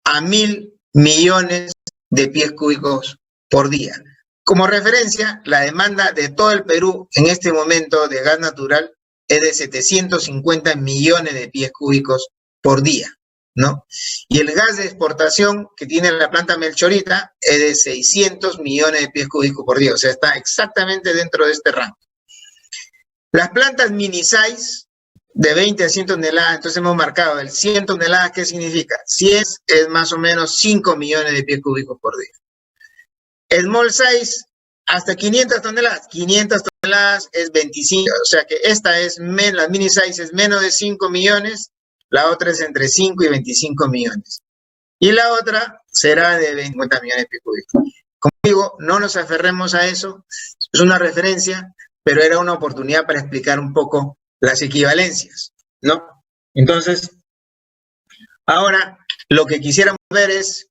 a 1.000 millones de pies cúbicos por día. Como referencia, la demanda de todo el Perú en este momento de gas natural es de 750 millones de pies cúbicos por día, ¿no? Y el gas de exportación que tiene la planta Melchorita es de 600 millones de pies cúbicos por día, o sea, está exactamente dentro de este rango. Las plantas mini size de 20 a 100 toneladas, entonces hemos marcado el 100 toneladas, ¿qué significa? 100 es más o menos 5 millones de pies cúbicos por día. Small size, hasta 500 toneladas. 500 toneladas es 25, o sea que la mini size es menos de 5 millones, la otra es entre 5 y 25 millones. Y la otra será de 50 millones de pies cúbicos. Como digo, no nos aferremos a eso, es una referencia, pero era una oportunidad para explicar un poco las equivalencias, ¿no? Entonces, ahora lo que quisiéramos ver es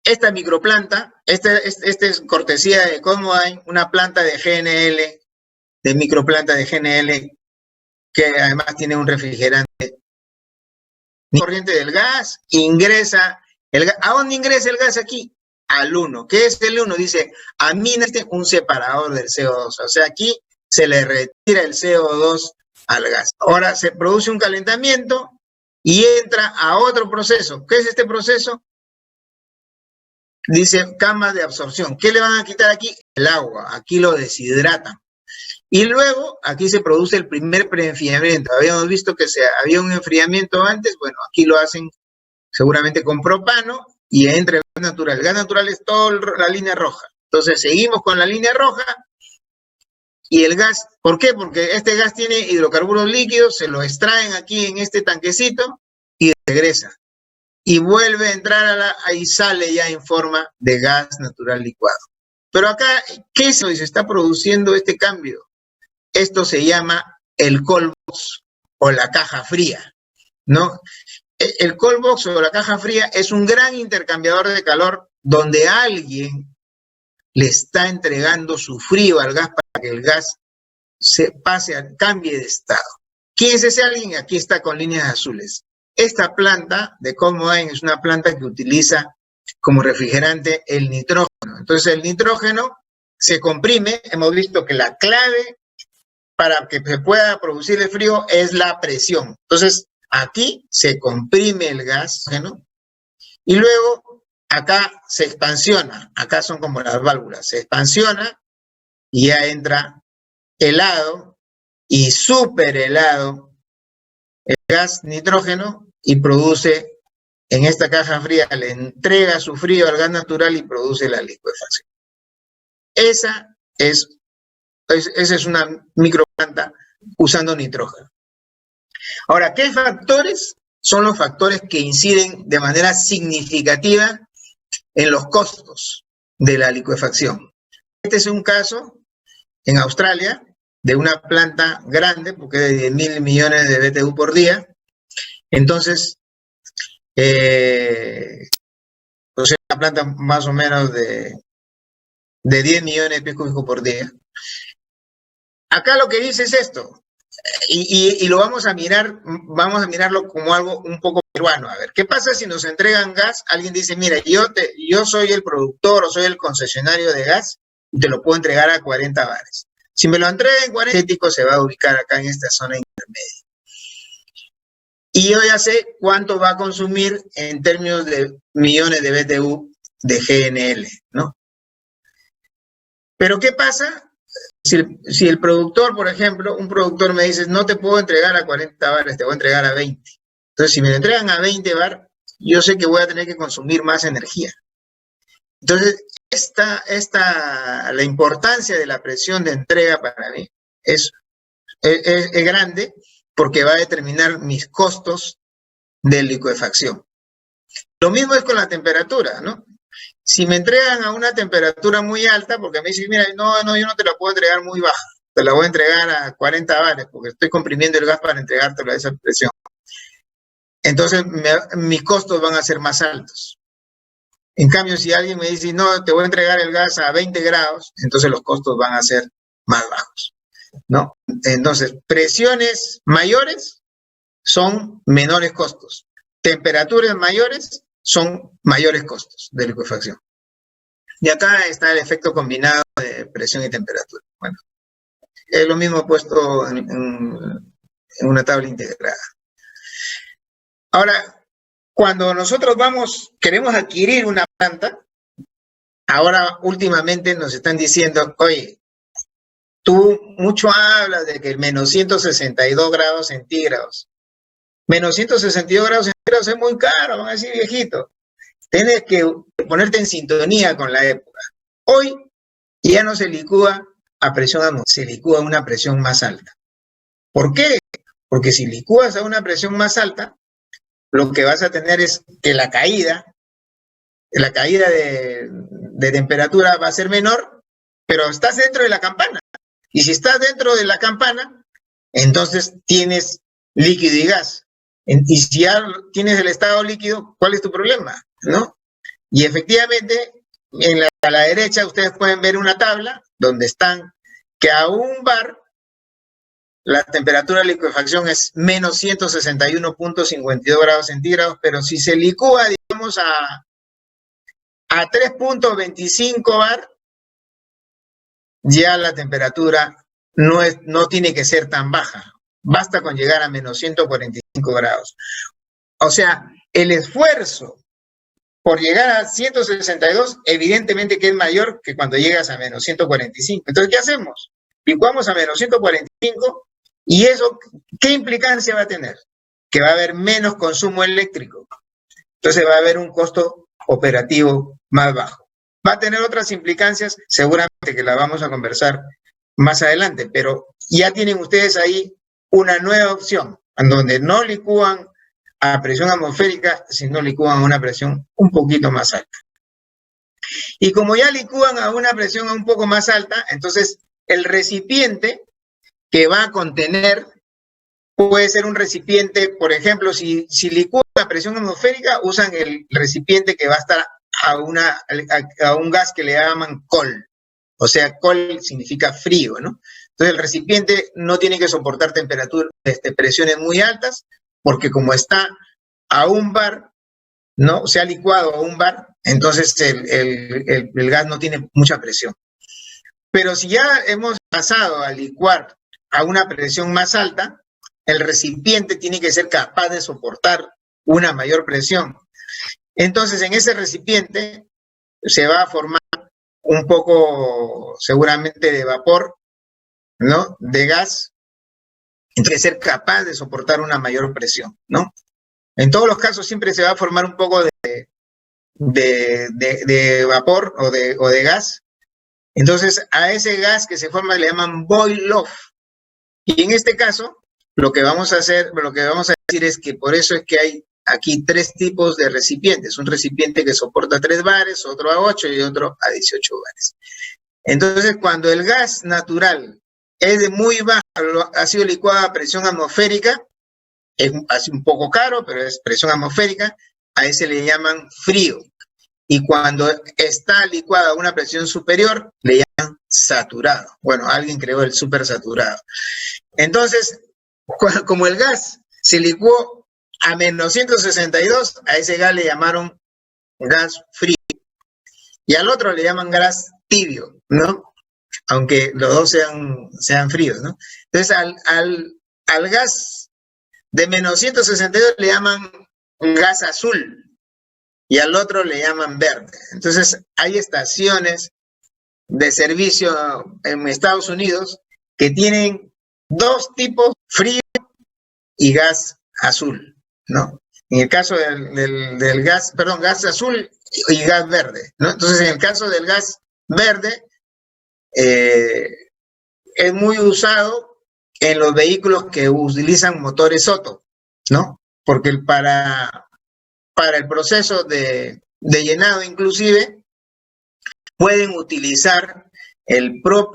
esta microplanta, esta es cortesía de CosmoDyn, una planta de GNL, de microplanta de GNL, que además tiene un refrigerante. Corriente del gas, ingresa el gas. ¿A dónde ingresa el gas aquí? Al 1. ¿Qué es el 1? Dice, amina un separador del CO2. O sea, aquí se le retira el CO2 al gas. Ahora se produce un calentamiento y entra a otro proceso. ¿Qué es este proceso? Dice cama de absorción. ¿Qué le van a quitar aquí? El agua. Aquí lo deshidratan. Y luego aquí se produce el primer preenfriamiento. Habíamos visto que había un enfriamiento antes. Bueno, aquí lo hacen seguramente con propano y entra el gas natural. El gas natural es toda la línea roja. Entonces seguimos con la línea roja y el gas, ¿por qué? Porque este gas tiene hidrocarburos líquidos, se lo extraen aquí en este tanquecito y regresa. Y vuelve a entrar ahí sale ya en forma de gas natural licuado. Pero acá, ¿qué es eso? Se está produciendo este cambio. Esto se llama el cold box o la caja fría, ¿no? El cold box o la caja fría es un gran intercambiador de calor donde alguien le está entregando su frío al gas para que el gas cambie de estado. ¿Quién es ese alguien? Aquí está con líneas azules. Esta planta de CosmoDyn es una planta que utiliza como refrigerante el nitrógeno. Entonces el nitrógeno se comprime. Hemos visto que la clave para que se pueda producir el frío es la presión. Entonces aquí se comprime el gas, ¿no? Y luego acá se expansiona. Acá son como las válvulas. Se expansiona y ya entra helado y súper helado el gas nitrógeno y produce, en esta caja fría, le entrega su frío al gas natural y produce la licuefacción. Esa es una microplanta usando nitrógeno. Ahora, ¿qué factores son los factores que inciden de manera significativa en los costos de la licuefacción? Este es un caso en Australia de una planta grande, porque es de 10.000 millones de BTU por día. Entonces, O sea, una planta más o menos de 10 millones de pies cúbicos por día. Acá lo que dice es esto, y lo vamos a mirarlo como algo un poco peruano. A ver, ¿qué pasa si nos entregan gas? Alguien dice, mira, yo soy el productor o soy el concesionario de gas y te lo puedo entregar a 40 bares. Si me lo entregan en 40, se va a ubicar acá en esta zona intermedia. Y yo ya sé cuánto va a consumir en términos de millones de BTU de GNL, ¿no? Pero ¿qué pasa si el productor, por ejemplo, un productor me dice, no te puedo entregar a 40 bares, te voy a entregar a 20? Entonces, si me lo entregan a 20 bar, yo sé que voy a tener que consumir más energía. Entonces, la importancia de la presión de entrega para mí es grande, porque va a determinar mis costos de licuefacción. Lo mismo es con la temperatura, ¿no? Si me entregan a una temperatura muy alta, porque me dicen, mira, no, yo no te la puedo entregar muy baja, te la voy a entregar a 40 bares, porque estoy comprimiendo el gas para entregártelo a esa presión. Entonces, mis costos van a ser más altos. En cambio, si alguien me dice, no, te voy a entregar el gas a 20 grados, entonces los costos van a ser más bajos, ¿no? Entonces, presiones mayores son menores costos. Temperaturas mayores son mayores costos de licuefacción. Y acá está el efecto combinado de presión y temperatura. Bueno, es lo mismo puesto en una tabla integrada. Ahora, cuando nosotros queremos adquirir una planta, ahora últimamente nos están diciendo, oye, tú mucho hablas de que el menos 162 grados centígrados. Menos 162 grados centígrados es muy caro, van a decir, viejito. Tienes que ponerte en sintonía con la época. Hoy ya no se licúa a presión atmosférica, se licúa a una presión más alta. ¿Por qué? Porque si licúas a una presión más alta, lo que vas a tener es que la caída de temperatura va a ser menor, pero estás dentro de la campana. Y si estás dentro de la campana, entonces tienes líquido y gas. Y si ya tienes el estado líquido, ¿cuál es tu problema? ¿No? Y efectivamente, a la derecha ustedes pueden ver una tabla donde están que a un bar la temperatura de licuefacción es menos 161.52 grados centígrados, pero si se licúa, digamos, a 3.25 bar, ya la temperatura no tiene que ser tan baja. Basta con llegar a menos 145 grados. O sea, el esfuerzo por llegar a 162, evidentemente que es mayor que cuando llegas a menos 145. Entonces, ¿qué hacemos? Licuamos a menos 145 y eso, ¿qué implicancia va a tener? Que va a haber menos consumo eléctrico. Entonces va a haber un costo operativo más bajo. Va a tener otras implicancias, seguramente que la vamos a conversar más adelante, pero ya tienen ustedes ahí una nueva opción, en donde no licúan a presión atmosférica, sino licúan a una presión un poquito más alta. Y como ya licúan a una presión un poco más alta, entonces el recipiente que va a contener puede ser un recipiente, por ejemplo, si licúan a presión atmosférica, usan el recipiente que va a estar a un gas que le llaman COL. O sea, COL significa frío, ¿no? Entonces el recipiente no tiene que soportar presiones muy altas, porque como está a un bar, ¿no? Se ha licuado a un bar, entonces el gas no tiene mucha presión. Pero si ya hemos pasado a licuar a una presión más alta, el recipiente tiene que ser capaz de soportar una mayor presión. Entonces, en ese recipiente se va a formar un poco, seguramente, de vapor, ¿no? De gas. Tiene que ser capaz de soportar una mayor presión, ¿no? En todos los casos siempre se va a formar un poco de vapor o de gas. Entonces, a ese gas que se forma le llaman boil-off. Y en este caso, lo que vamos a decir es que por eso es que hay aquí 3 tipos de recipientes. Un recipiente que soporta 3 bares, otro a 8 y otro a 18 bares. Entonces, cuando el gas natural es de muy baja, ha sido licuado a presión atmosférica, es un poco caro, pero es presión atmosférica. a ese le llaman frío. Y cuando está licuado a una presión superior, le llaman saturado. Bueno, alguien creó el supersaturado. Entonces, como el gas se licuó a menos 162, a ese gas le llamaron gas frío. Y al otro le llaman gas tibio, ¿no? Aunque los dos sean fríos, ¿no? Entonces, al gas de menos 162 le llaman gas azul y al otro le llaman verde. Entonces, hay estaciones de servicio en Estados Unidos que tienen dos tipos, frío y gas azul, ¿no? En el caso del gas, perdón, gas azul y gas verde, ¿no? Entonces, en el caso del gas verde, es muy usado en los vehículos que utilizan motores Otto, ¿no? Porque para el proceso de llenado inclusive, pueden utilizar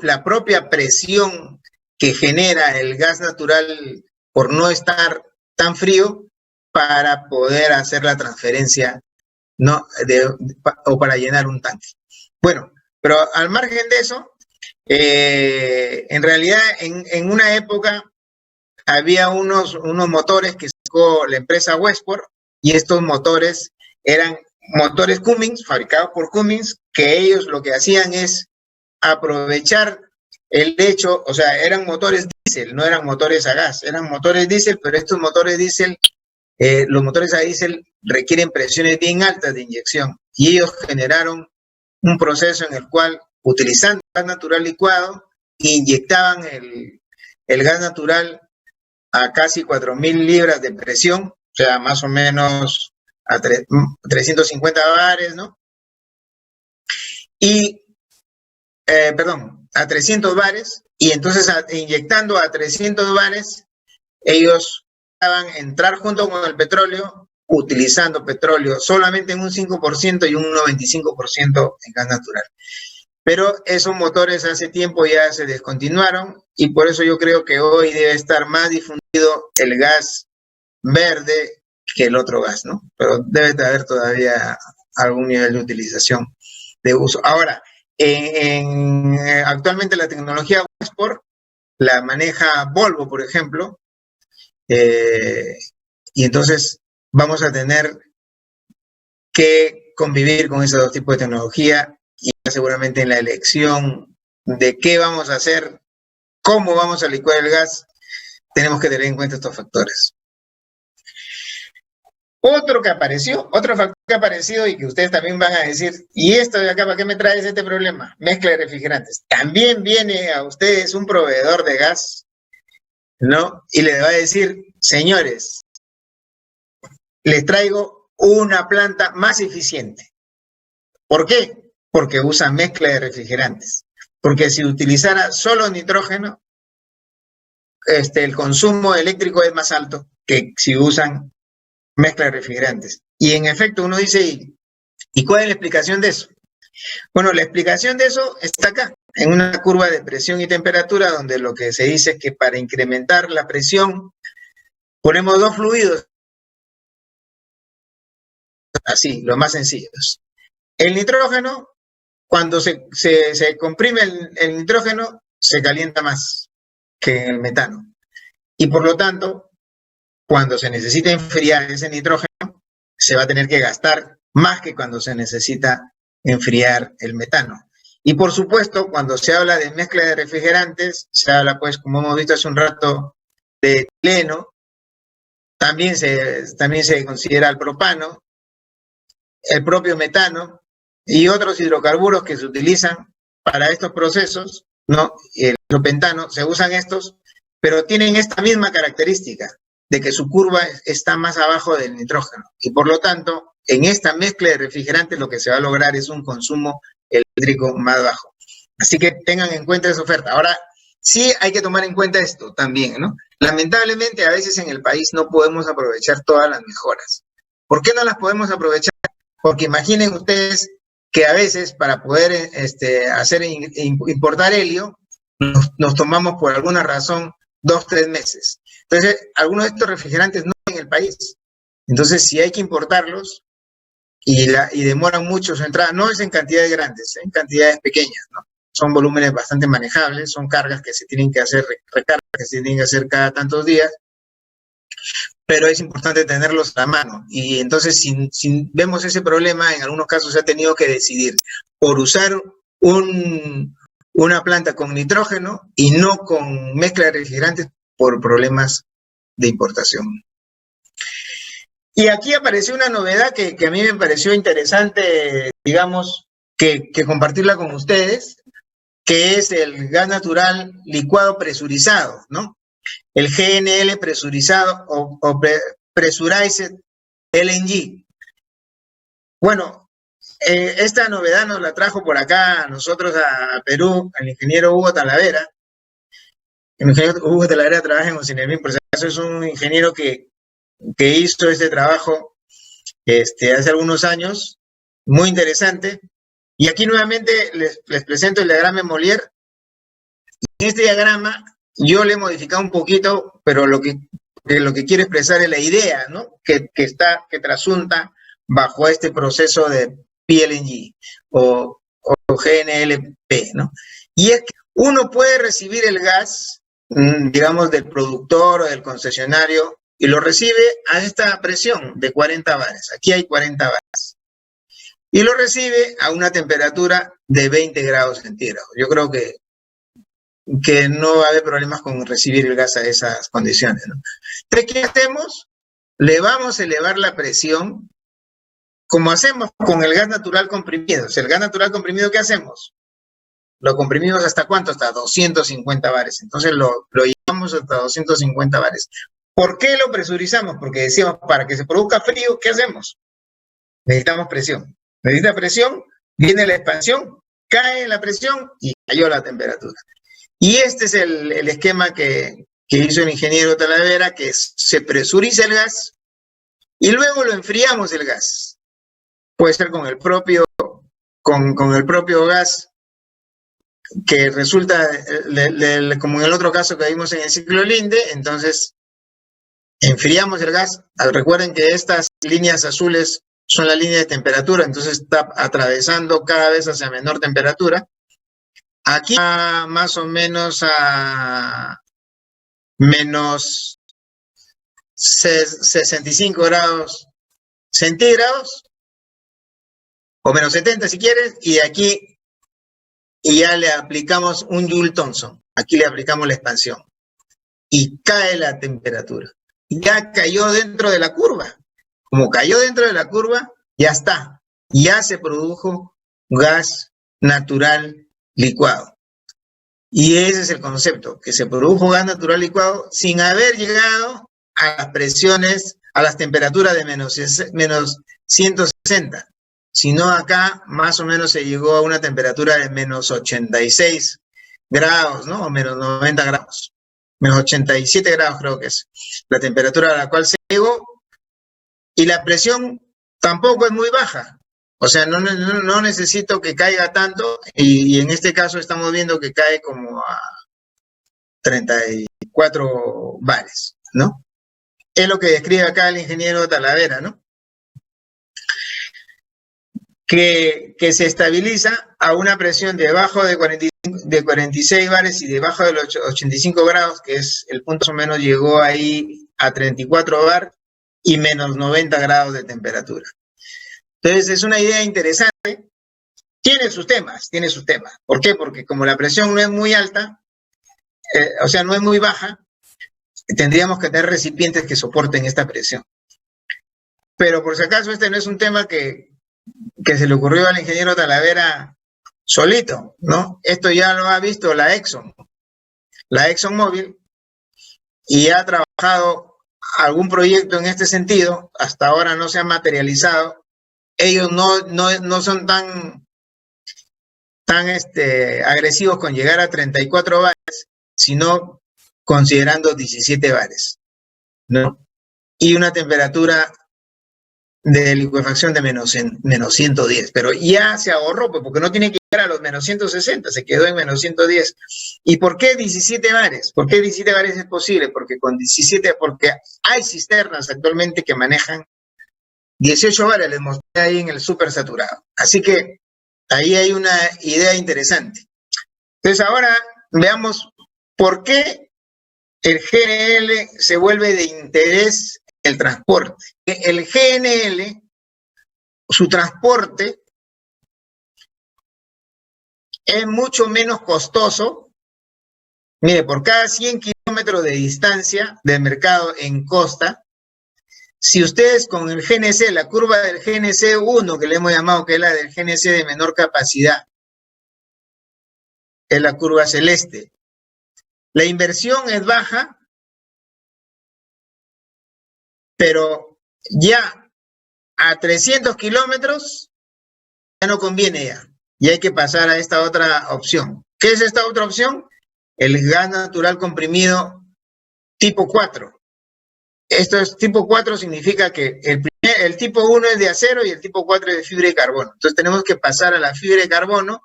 la propia presión que genera el gas natural por no estar tan frío para poder hacer la transferencia, ¿no? O para llenar un tanque. Bueno, pero al margen de eso, en realidad en una época había unos motores que sacó la empresa Westport y estos motores eran motores Cummins, fabricados por Cummins, que ellos lo que hacían es aprovechar el hecho, o sea, eran motores diésel, no eran motores a gas, eran motores diésel, pero estos motores diésel, los motores a diésel requieren presiones bien altas de inyección y ellos generaron un proceso en el cual, utilizando gas natural licuado, inyectaban el gas natural a casi 4.000 libras de presión, o sea, más o menos a 350 bares, ¿no? Y, perdón, a 300 bares, y entonces inyectando a 300 bares, ellos van a entrar junto con el petróleo, utilizando petróleo solamente en un 5% y un 95% en gas natural. Pero esos motores hace tiempo ya se descontinuaron y por eso yo creo que hoy debe estar más difundido el gas verde que el otro gas, ¿no? Pero debe de haber todavía algún nivel de utilización de uso. Ahora, actualmente la tecnología Westport la maneja Volvo, por ejemplo, y entonces vamos a tener que convivir con esos dos tipos de tecnología y seguramente en la elección de qué vamos a hacer, cómo vamos a licuar el gas, tenemos que tener en cuenta estos factores. Otro factor que ha aparecido y que ustedes también van a decir, ¿y esto de acá para qué me traes este problema? Mezcla de refrigerantes. También viene a ustedes un proveedor de gas, ¿no? Y les va a decir, señores, les traigo una planta más eficiente. ¿Por qué? Porque usa mezcla de refrigerantes. Porque si utilizara solo nitrógeno, el consumo eléctrico es más alto que si usan mezcla de refrigerantes. Y en efecto uno dice, ¿y cuál es la explicación de eso? Bueno, la explicación de eso está acá, en una curva de presión y temperatura, donde lo que se dice es que para incrementar la presión, ponemos dos fluidos, así, los más sencillos. El nitrógeno, cuando se comprime el nitrógeno, se calienta más que el metano. Y por lo tanto, cuando se necesita enfriar ese nitrógeno, se va a tener que gastar más que cuando se necesita enfriar el metano. Y por supuesto, cuando se habla de mezcla de refrigerantes, se habla, pues, como hemos visto hace un rato, de etileno, también se considera el propano, el propio metano y otros hidrocarburos que se utilizan para estos procesos, ¿no? El propentano, se usan estos, pero tienen esta misma característica de que su curva está más abajo del nitrógeno. Y por lo tanto, en esta mezcla de refrigerantes lo que se va a lograr es un consumo eléctrico más bajo. Así que tengan en cuenta esa oferta. Ahora, sí hay que tomar en cuenta esto también, ¿no? Lamentablemente, a veces en el país no podemos aprovechar todas las mejoras. ¿Por qué no las podemos aprovechar? Porque imaginen ustedes que a veces para poder importar helio, nos tomamos por alguna razón 2-3 meses. Entonces, algunos de estos refrigerantes no en el país. Entonces, si hay que importarlos, y demoran mucho su entrada. No es en cantidades grandes, en cantidades pequeñas, ¿no? Son volúmenes bastante manejables, son cargas que se tienen que hacer, recargas que se tienen que hacer cada tantos días, pero es importante tenerlos a la mano. Y entonces, si vemos ese problema, en algunos casos se ha tenido que decidir por usar una planta con nitrógeno y no con mezcla de refrigerantes por problemas de importación. Y aquí apareció una novedad que a mí me pareció interesante, digamos, que compartirla con ustedes, que es el gas natural licuado presurizado, ¿no? El GNL presurizado o Pressurized LNG. Bueno, esta novedad nos la trajo por acá a nosotros a Perú, el ingeniero Hugo Talavera. El ingeniero Hugo Talavera trabaja en Ocinermin, por si acaso es un ingeniero que hizo este trabajo hace algunos años, muy interesante. Y aquí nuevamente les presento el diagrama de Mollier. En este diagrama yo le he modificado un poquito, pero lo que quiero expresar es la idea, ¿no? que trasunta bajo este proceso de PLNG o GNLP, ¿no? Y es que uno puede recibir el gas, digamos, del productor o del concesionario, y lo recibe a esta presión de 40 bares. Aquí hay 40 bares. Y lo recibe a una temperatura de 20 grados centígrados. Yo creo que no va a haber problemas con recibir el gas a esas condiciones, ¿no? Entonces, ¿qué hacemos? Le vamos a elevar la presión, como hacemos con el gas natural comprimido. O sea, el gas natural comprimido, ¿qué hacemos? Lo comprimimos ¿hasta cuánto? Hasta 250 bares. Entonces lo llevamos hasta 250 bares. ¿Por qué lo presurizamos? Porque decíamos, para que se produzca frío, ¿qué hacemos? Necesitamos presión. Necesita presión, viene la expansión, cae la presión y cayó la temperatura. Y este es el esquema que hizo el ingeniero Talavera, que se presuriza el gas y luego lo enfriamos el gas. Puede ser con el propio gas que resulta, como en el otro caso que vimos en el ciclo Linde. Entonces enfriamos el gas. Recuerden que estas líneas azules son la línea de temperatura, entonces está atravesando cada vez hacia menor temperatura. Aquí más o menos a menos 65 grados centígrados, o menos 70 si quieres, y aquí ya le aplicamos un Joule Thomson. Aquí le aplicamos la expansión. Y cae la temperatura. Ya cayó dentro de la curva. Como cayó dentro de la curva, ya está. Ya se produjo gas natural licuado. Y ese es el concepto, que se produjo gas natural licuado sin haber llegado a las presiones, a las temperaturas de menos 160. Sino acá más o menos se llegó a una temperatura de menos 86 grados, ¿no? O menos 90 grados. Menos 87 grados creo que es la temperatura a la cual se llegó. Y la presión tampoco es muy baja. O sea, no necesito que caiga tanto, y en este caso estamos viendo que cae como a 34 bares, ¿no? Es lo que describe acá el ingeniero Talavera, ¿no? Que se estabiliza a una presión debajo de 46 bares y debajo de los 85 grados, que es el punto más o menos llegó ahí a 34 bar y menos 90 grados de temperatura. Entonces es una idea interesante, tiene sus temas. ¿Por qué? Porque como la presión no es muy alta, o sea, no es muy baja, tendríamos que tener recipientes que soporten esta presión. Pero por si acaso este no es un tema que se le ocurrió al ingeniero Talavera solito, ¿no? Esto ya lo ha visto la ExxonMobil, y ha trabajado algún proyecto en este sentido. Hasta ahora no se ha materializado. Ellos no son tan agresivos con llegar a 34 bares, sino considerando 17 bares, ¿no? Y una temperatura de licuefacción de menos 110, pero ya se ahorró, pues, porque no tiene que llegar a los menos 160, se quedó en menos 110. ¿Y por qué 17 bares? ¿Por qué 17 bares es posible? Porque con 17, porque hay cisternas actualmente que manejan 18 bares les mostré ahí en el súper saturado. Así que ahí hay una idea interesante. Entonces ahora veamos por qué el GNL se vuelve de interés el transporte. El GNL, su transporte es mucho menos costoso. Mire, por cada 100 kilómetros de distancia del mercado en costa, si ustedes con el GNC, la curva del GNC 1, que le hemos llamado que es la del GNC de menor capacidad, es la curva celeste, la inversión es baja, pero ya a 300 kilómetros ya no conviene ya. Y hay que pasar a esta otra opción. ¿Qué es esta otra opción? El gas natural comprimido tipo 4. Esto es tipo 4, significa que el tipo 1 es de acero y el tipo 4 es de fibra de carbono. Entonces tenemos que pasar a la fibra de carbono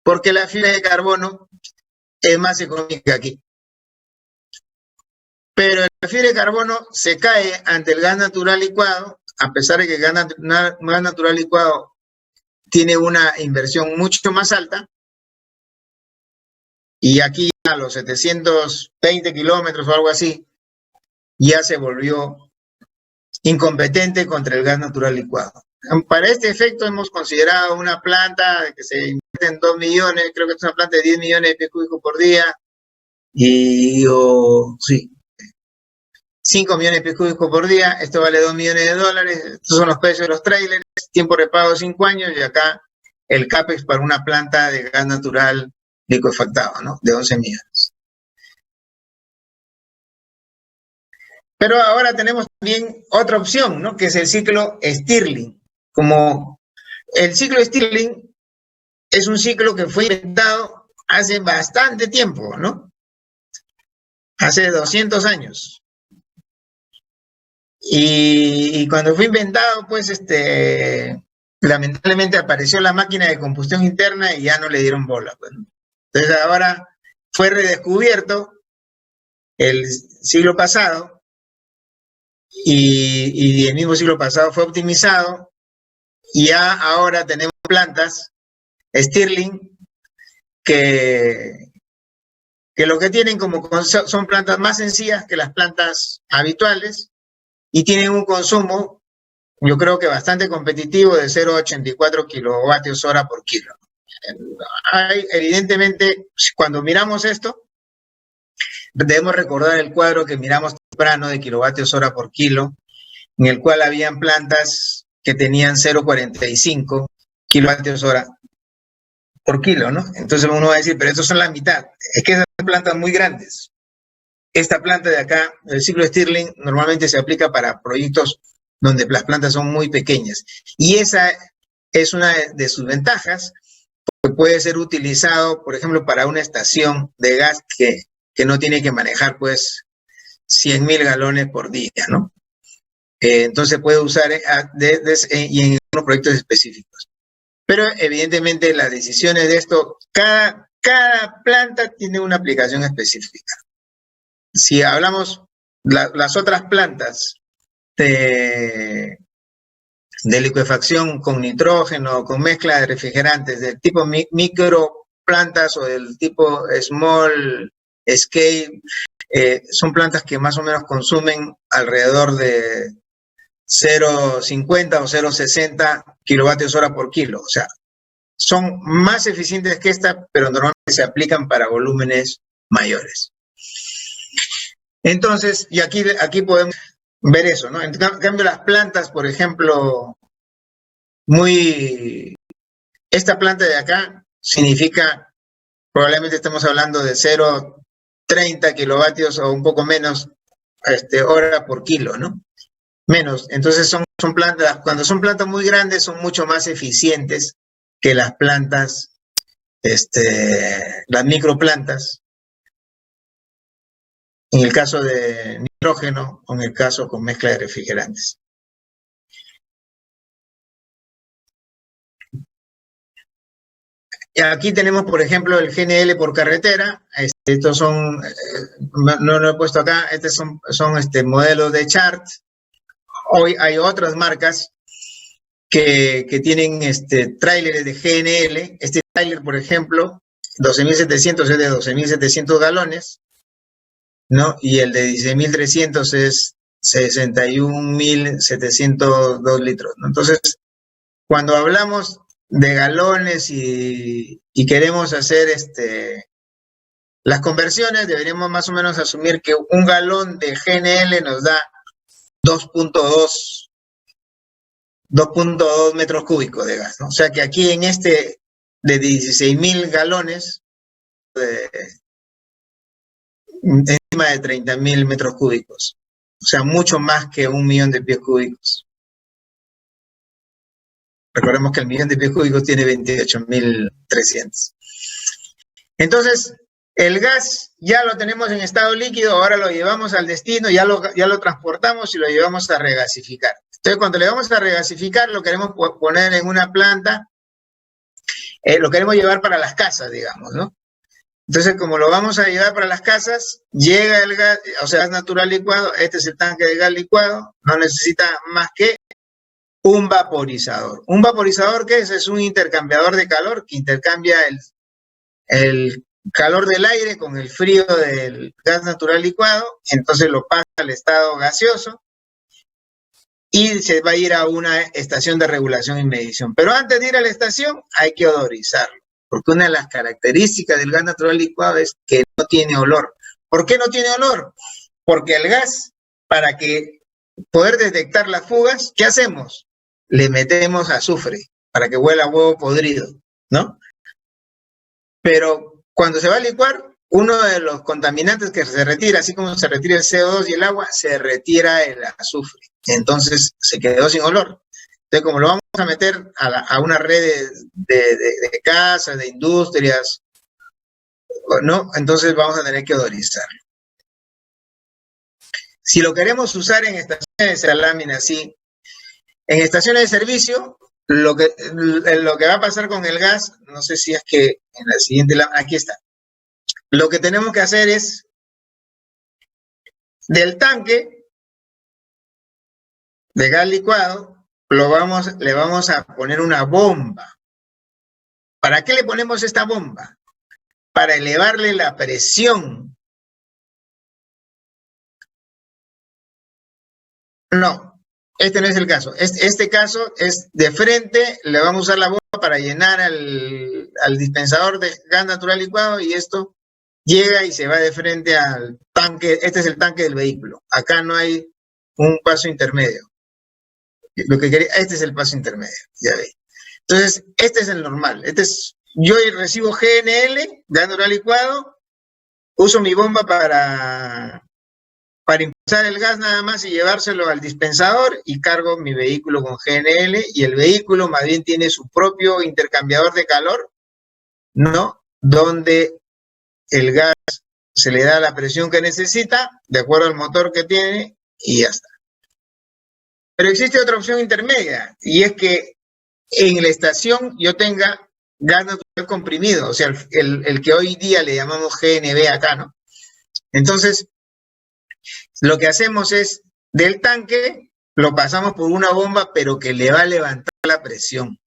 porque la fibra de carbono es más económica aquí. Pero la fibra de carbono se cae ante el gas natural licuado, a pesar de que el gas natural licuado tiene una inversión mucho más alta, y aquí a los 720 kilómetros o algo así, ya se volvió incompetente contra el gas natural licuado. Para este efecto hemos considerado una planta que se invierte en 2 millones, creo que es una planta de 10 millones de pies cúbicos por día, y sí, 5 millones de pies cúbicos por día, esto vale 2 millones de dólares, estos son los precios de los trailers, tiempo de repago 5 años, y acá el CAPEX para una planta de gas natural licuefactado, ¿no? De 11 millones. Pero ahora tenemos también otra opción, ¿no? Que es el ciclo Stirling. Como el ciclo Stirling es un ciclo que fue inventado hace bastante tiempo, ¿no? Hace 200 años. Y cuando fue inventado, pues, lamentablemente apareció la máquina de combustión interna y ya no le dieron bola, pues, ¿no? Entonces ahora fue redescubierto el siglo pasado y el mismo siglo pasado fue optimizado y ya ahora tenemos plantas Stirling que lo que tienen son plantas más sencillas que las plantas habituales y tienen un consumo, yo creo que bastante competitivo, de 0,84 kilovatios hora por kilo. Evidentemente, cuando miramos esto, debemos recordar el cuadro que miramos temprano de kilovatios hora por kilo, en el cual habían plantas que tenían 0,45 kilovatios hora por kilo, ¿no? Entonces uno va a decir, pero estos son la mitad. Es que esas son plantas muy grandes. Esta planta de acá, el ciclo Stirling, normalmente se aplica para proyectos donde las plantas son muy pequeñas. Y esa es una de sus ventajas, porque puede ser utilizado, por ejemplo, para una estación de gas que no tiene que manejar, pues, 100.000 galones por día, ¿no? Entonces puede usar y en unos proyectos específicos. Pero evidentemente las decisiones de esto, cada planta tiene una aplicación específica. Si hablamos las otras plantas de licuefacción con nitrógeno, con mezcla de refrigerantes del tipo microplantas o del tipo small scale, son plantas que más o menos consumen alrededor de 0,50 o 0,60 kilovatios hora por kilo. O sea, son más eficientes que esta, pero normalmente se aplican para volúmenes mayores. Entonces, y aquí podemos ver eso, ¿no? En cambio, las plantas, por ejemplo, esta planta de acá significa, probablemente estamos hablando de 0,30 kilovatios o un poco menos hora por kilo, ¿no? Menos. Entonces son plantas, cuando son plantas muy grandes, son mucho más eficientes que las plantas, las microplantas, en el caso de nitrógeno o en el caso con mezcla de refrigerantes. Y aquí tenemos, por ejemplo, el GNL por carretera. Estos son, no lo he puesto acá, estos son modelos de chart. Hoy hay otras marcas que tienen tráileres de GNL. Este tráiler, por ejemplo, 12.700 es de 12.700 galones, ¿no? Y el de 16.300 es 61.702 litros, ¿no? Entonces, cuando hablamos de galones y queremos hacer las conversiones, deberíamos más o menos asumir que un galón de GNL nos da 2.2 metros cúbicos de gas, ¿no? O sea que aquí en de 16.000 galones, encima de 30.000 metros cúbicos. O sea, mucho más que 1 millón de pies cúbicos. Recordemos que el millón de pies cúbicos tiene 28.300. Entonces, el gas ya lo tenemos en estado líquido, ahora lo llevamos al destino, ya lo transportamos y lo llevamos a regasificar. Entonces, cuando le vamos a regasificar, lo queremos poner en una planta, lo queremos llevar para las casas, digamos, ¿no? Entonces, como lo vamos a llevar para las casas, llega el gas, o sea, gas natural licuado, este es el tanque de gas licuado, no necesita más que un vaporizador. ¿Un vaporizador qué es? Es un intercambiador de calor que intercambia el calor del aire con el frío del gas natural licuado, entonces lo pasa al estado gaseoso y se va a ir a una estación de regulación y medición. Pero antes de ir a la estación hay que odorizarlo, porque una de las características del gas natural licuado es que no tiene olor. ¿Por qué no tiene olor? Porque el gas, para poder detectar las fugas, ¿qué hacemos? Le metemos azufre para que huela a huevo podrido, ¿no? Pero cuando se va a licuar, uno de los contaminantes que se retira, así como se retira el CO2 y el agua, se retira el azufre. Entonces se quedó sin olor. Entonces, como lo vamos a meter a una red de casas, de industrias, ¿no? Entonces vamos a tener que odorizarlo. Si lo queremos usar en estaciones de lámina, sí. En estaciones de servicio, lo que va a pasar con el gas, no sé si es que en la siguiente, aquí está. Lo que tenemos que hacer es, del tanque de gas licuado, le vamos a poner una bomba. ¿Para qué le ponemos esta bomba? Para elevarle la presión. No. Este no es el caso. Este caso es de frente, le vamos a usar la bomba para llenar al dispensador de gas natural licuado y esto llega y se va de frente al tanque. Este es el tanque del vehículo. Acá no hay un paso intermedio. Este es el paso intermedio, ya veis. Entonces, este es el normal. Yo recibo GNL, gas natural licuado, uso mi bomba para impulsar el gas nada más y llevárselo al dispensador y cargo mi vehículo con GNL y el vehículo más bien tiene su propio intercambiador de calor, ¿no? Donde el gas se le da la presión que necesita, de acuerdo al motor que tiene, y ya está. Pero existe otra opción intermedia, y es que en la estación yo tenga gas natural comprimido, o sea, el que hoy día le llamamos GNV acá, ¿no? Entonces, lo que hacemos es, del tanque, lo pasamos por una bomba, pero que le va a levantar la presión.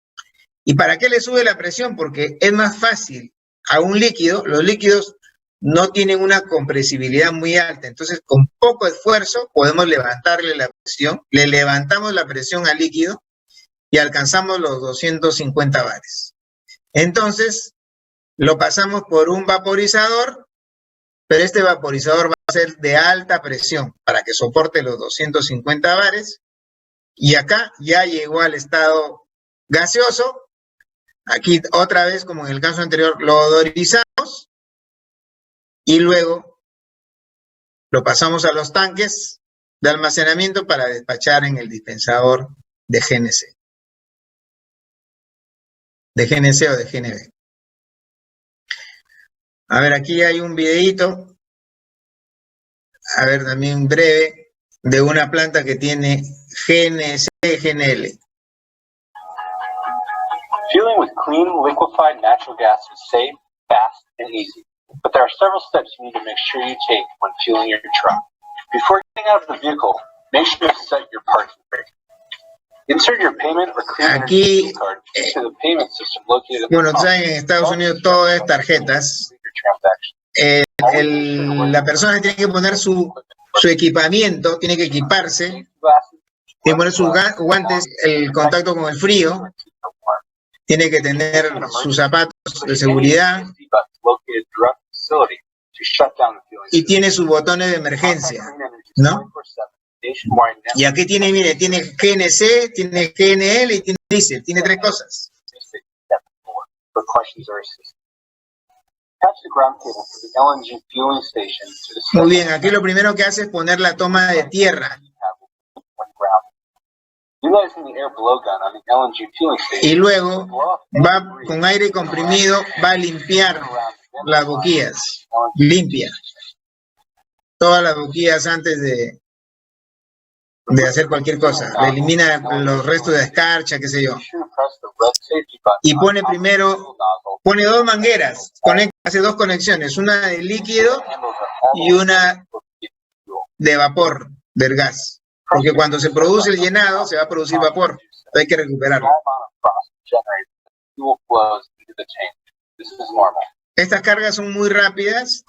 ¿Y para qué le sube la presión? Porque es más fácil a un líquido, los líquidos no tienen una compresibilidad muy alta, entonces con poco esfuerzo podemos levantarle la presión, le levantamos la presión al líquido y alcanzamos los 250 bares. Entonces, lo pasamos por un vaporizador, pero este vaporizador va a ser de alta presión para que soporte los 250 bares, y acá ya llegó al estado gaseoso. Aquí otra vez, como en el caso anterior, lo odorizamos y luego lo pasamos a los tanques de almacenamiento para despachar en el dispensador de GNC. De GNC o de GNB. A ver, aquí hay un videíto, a ver, también breve, de una planta que tiene GNC, GNL. Fueling with clean, liquefied natural gas is safe, fast, and easy. But there are several steps you need to make sure you take when fueling your truck. Before getting out of the vehicle, make sure to set your parking brake. Insert your payment or clean Aquí, energy card into the payment system located at the bueno, top. saben, en Estados Unidos todo es tarjetas. Your transaction. La persona tiene que poner su equipamiento, tiene que equiparse, tiene que poner sus guantes, el contacto con el frío, tiene que tener sus zapatos de seguridad y tiene sus botones de emergencia, ¿no? Y aquí tiene, mire, tiene GNC, tiene GNL y tiene diésel, tiene 3 cosas. Muy bien, aquí lo primero que hace es poner la toma de tierra. Y luego va con aire comprimido, va a limpiar las boquillas, limpia todas las boquillas antes de hacer cualquier cosa, le elimina los restos de escarcha, qué sé yo. Y pone primero, pone 2 mangueras, hace 2 conexiones, una de líquido y una de vapor del gas. Porque cuando se produce el llenado, se va a producir vapor, hay que recuperarlo. Estas cargas son muy rápidas,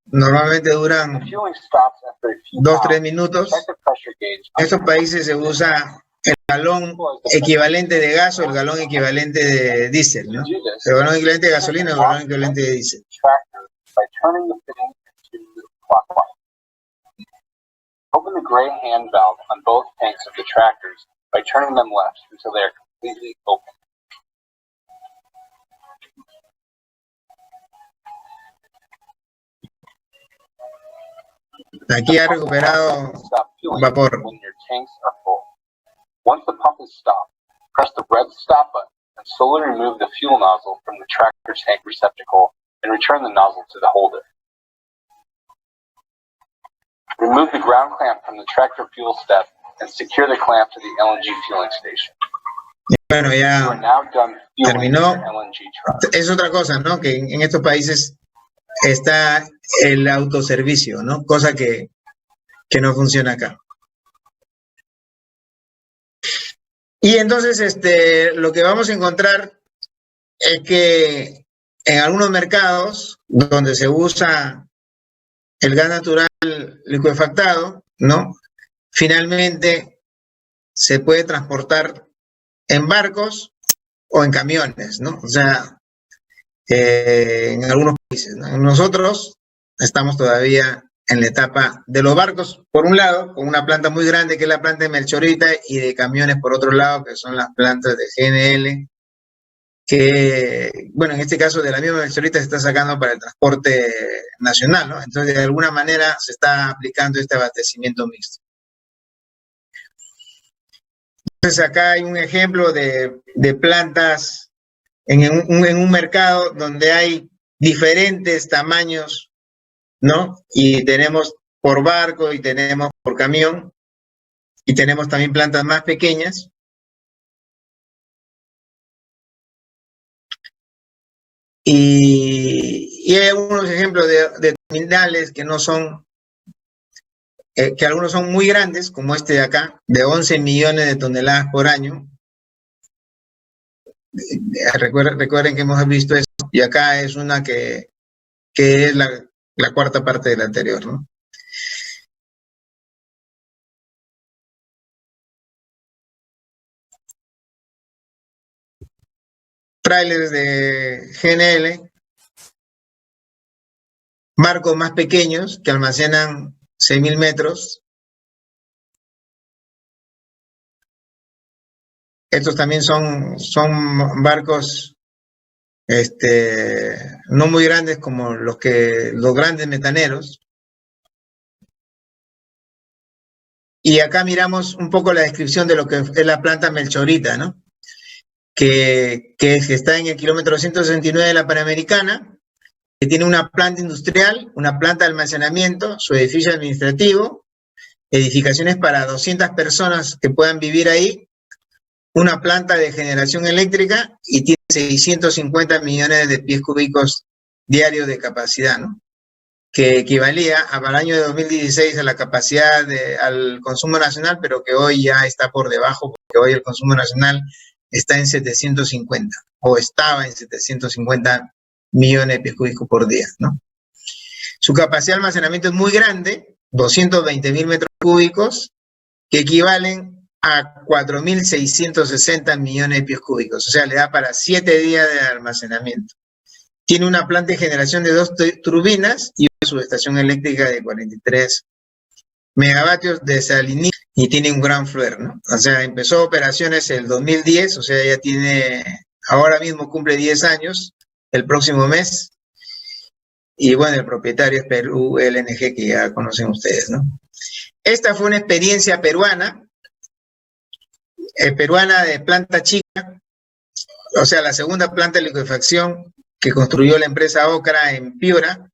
normalmente duran 2-3 minutos. En estos países se usa el galón equivalente de gas o el galón equivalente de diésel, ¿no? El galón equivalente de gasolina o el galón equivalente de diésel. Open the gray hand valve on both tanks of the tractors by turning them left until they are completely open. Aquí ha recuperado vapor. Once the pump is stopped, press the red stop button and slowly remove the fuel nozzle from the tractor tank receptacle and return the nozzle to the holder. Remove the ground clamp from the tractor fuel step and secure the clamp to the LNG fueling station. Bueno, ya You are now done fueling terminó. your LNG truck. Es otra cosa, ¿no? Que en estos países está el autoservicio, ¿no? Cosa que no funciona acá. Y entonces, lo que vamos a encontrar es que en algunos mercados donde se usa el gas natural licuefactado, ¿no? Finalmente se puede transportar en barcos o en camiones, ¿no? O sea, en algunos países, ¿no? Nosotros estamos todavía en la etapa de los barcos, por un lado, con una planta muy grande que es la planta de Melchorita, y de camiones por otro lado, que son las plantas de GNL, que, bueno, en este caso de la misma Melchorita se está sacando para el transporte nacional, ¿no? Entonces, de alguna manera se está aplicando este abastecimiento mixto. Entonces, acá hay un ejemplo de plantas en un mercado donde hay diferentes tamaños, ¿no? Y tenemos por barco y tenemos por camión y tenemos también plantas más pequeñas. Y hay algunos ejemplos de terminales que no son, que algunos son muy grandes, como este de acá, de 11 millones de toneladas por año. Recuerden que hemos visto eso, y acá es una que es la cuarta parte de la anterior, ¿no? Trailers de GNL, barcos más pequeños que almacenan 6.000 metros. Estos también son barcos no muy grandes como los grandes metaneros. Y acá miramos un poco la descripción de lo que es la planta Melchorita, ¿no? Que está en el kilómetro 169 de la Panamericana, que tiene una planta industrial, una planta de almacenamiento, su edificio administrativo, edificaciones para 200 personas que puedan vivir ahí, una planta de generación eléctrica, y tiene 650 millones de pies cúbicos diarios de capacidad, ¿no? que equivalía para el año de 2016 a la capacidad al consumo nacional, pero que hoy ya está por debajo, porque hoy el consumo nacional está en 750, o estaba en 750 millones de pies cúbicos por día, ¿no? Su capacidad de almacenamiento es muy grande, 220.000 metros cúbicos, que equivalen a 4.660 millones de pies cúbicos, o sea, le da para 7 días de almacenamiento. Tiene una planta de generación de 2 turbinas y una subestación eléctrica de 43 megavatios de desalinización y tiene un gran fluer, ¿no? O sea, empezó operaciones el 2010, o sea, ya tiene, ahora mismo cumple 10 años, el próximo mes. Y bueno, el propietario es Perú LNG, que ya conocen ustedes, ¿no? Esta fue una experiencia peruana de planta chica, o sea, la segunda planta de liquefacción que construyó la empresa Ocra en Piura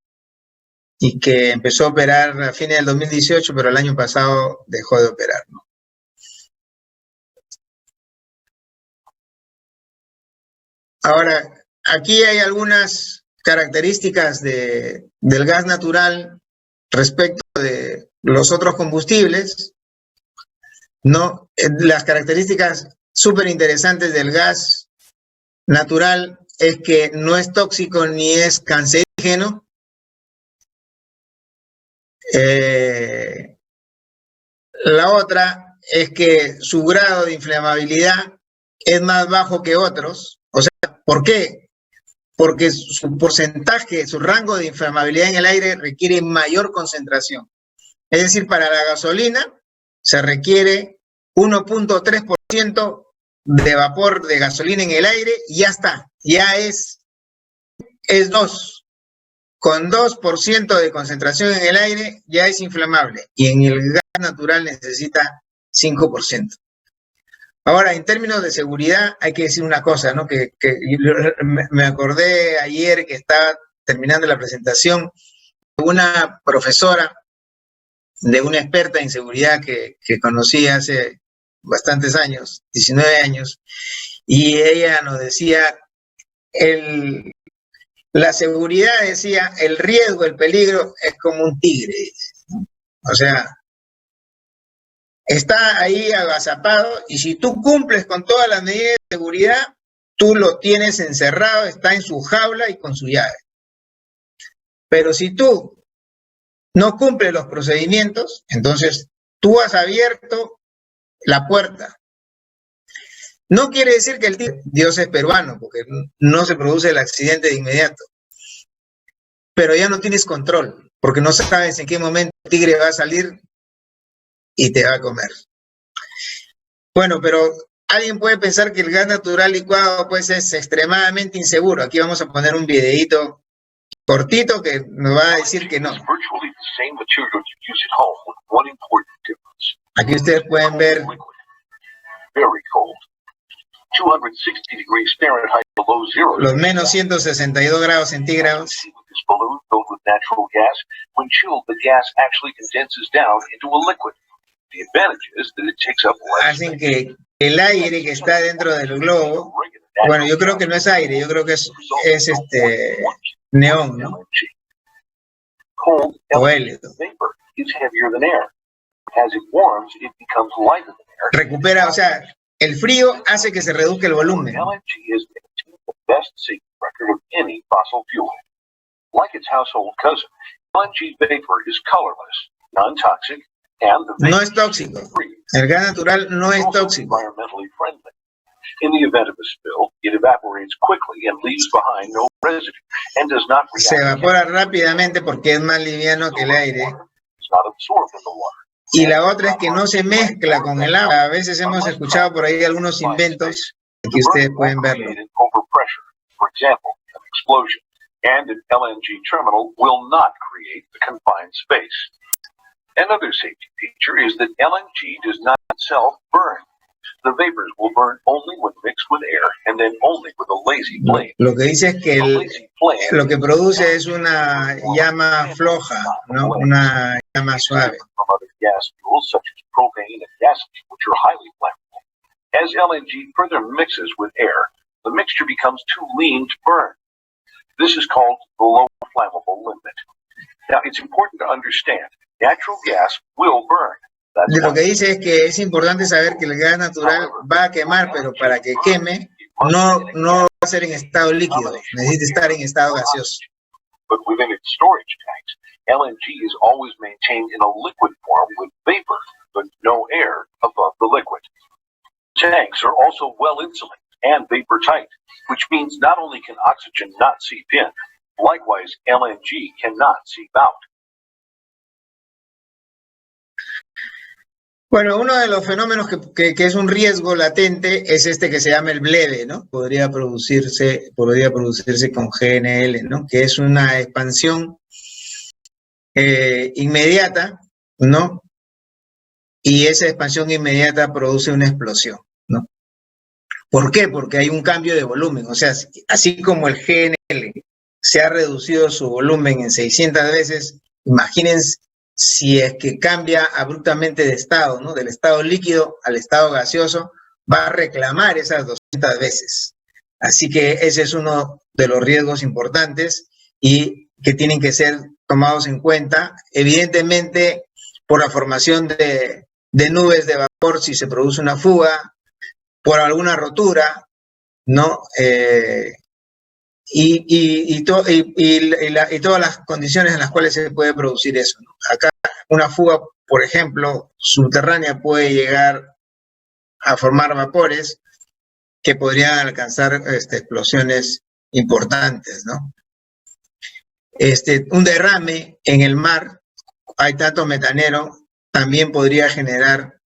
y que empezó a operar a fines del 2018, pero el año pasado dejó de operar, ¿no? Ahora, aquí hay algunas características del gas natural respecto de los otros combustibles, ¿no? Las características súper interesantes del gas natural es que no es tóxico ni es cancerígeno. La otra es que su grado de inflamabilidad es más bajo que otros. O sea, ¿por qué? Porque su porcentaje, su rango de inflamabilidad en el aire requiere mayor concentración. Es decir, para la gasolina se requiere 1.3% de vapor de gasolina en el aire y ya está, ya es 2. Con 2% de concentración en el aire ya es inflamable y en el gas natural necesita 5%. Ahora, en términos de seguridad, hay que decir una cosa, ¿no? Que me acordé ayer que estaba terminando la presentación, una profesora de una experta en seguridad que conocí hace bastantes años, 19 años, y ella nos decía, la seguridad, decía, el riesgo, el peligro es como un tigre, ¿no? O sea, está ahí agazapado y si tú cumples con todas las medidas de seguridad, tú lo tienes encerrado, está en su jaula y con su llave. Pero si tú no cumples los procedimientos, entonces tú has abierto la puerta. No quiere decir que el tigre, Dios es peruano, porque no se produce el accidente de inmediato. Pero ya no tienes control, porque no sabes en qué momento el tigre va a salir y te va a comer. Bueno, pero alguien puede pensar que el gas natural licuado pues es extremadamente inseguro. Aquí vamos a poner un videíto cortito que nos va a decir que no. Aquí ustedes pueden ver los menos 162 grados centígrados. Hacen que el aire que está dentro del globo, bueno, yo creo que no es aire, yo creo que es neón, ¿no? O helio. Recupera, o sea, el frío hace que se reduzca el volumen. No es tóxico. El gas natural no es tóxico. Se evapora rápidamente porque es más liviano que el aire. Y la otra es que no se mezcla con el agua. A veces hemos escuchado por ahí algunos inventos que ustedes pueden verlo. And an LNG terminal will not create the confined space. Another safety feature is that LNG does not itself burn. The vapors will burn only when mixed with air and then only with a lazy flame. Lo que dice es que lo que produce es una llama floja, ¿no? Una llama suave. From other gas fuels such as propane and gasoline, which are highly flammable. As LNG further mixes with air, the mixture becomes too lean to burn. This is called the low flammable limit. Now, it's important to understand natural gas will burn. That's Lo why que dice es que es importante saber que el gas natural va a quemar, pero para que queme, no va a ser en estado líquido, necesita estar en estado gaseoso. But within its storage tanks, LNG is always maintained in a liquid form with vapor, but no air above the liquid. Tanks are also well insulated and vapor tight, which means not only can oxygen not seep in, likewise LNG cannot seep out. Bueno, uno de los fenómenos que es un riesgo latente es este que se llama el bleve, ¿no? Podría producirse con GNL, ¿no? Que es una expansión inmediata, ¿no? Y esa expansión inmediata produce una explosión, ¿no? ¿Por qué? Porque hay un cambio de volumen. O sea, así como el GNL se ha reducido su volumen en 600 veces, imagínense si es que cambia abruptamente de estado, ¿no? Del estado líquido al estado gaseoso, va a reclamar esas 200 veces. Así que ese es uno de los riesgos importantes y que tienen que ser tomados en cuenta, evidentemente por la formación de nubes de vapor si se produce una fuga, por alguna rotura, ¿no? Y todas las condiciones en las cuales se puede producir eso, ¿no? Acá una fuga, por ejemplo, subterránea puede llegar a formar vapores que podrían alcanzar explosiones importantes, ¿no? Un derrame en el mar, hay tanto metanero, también podría generar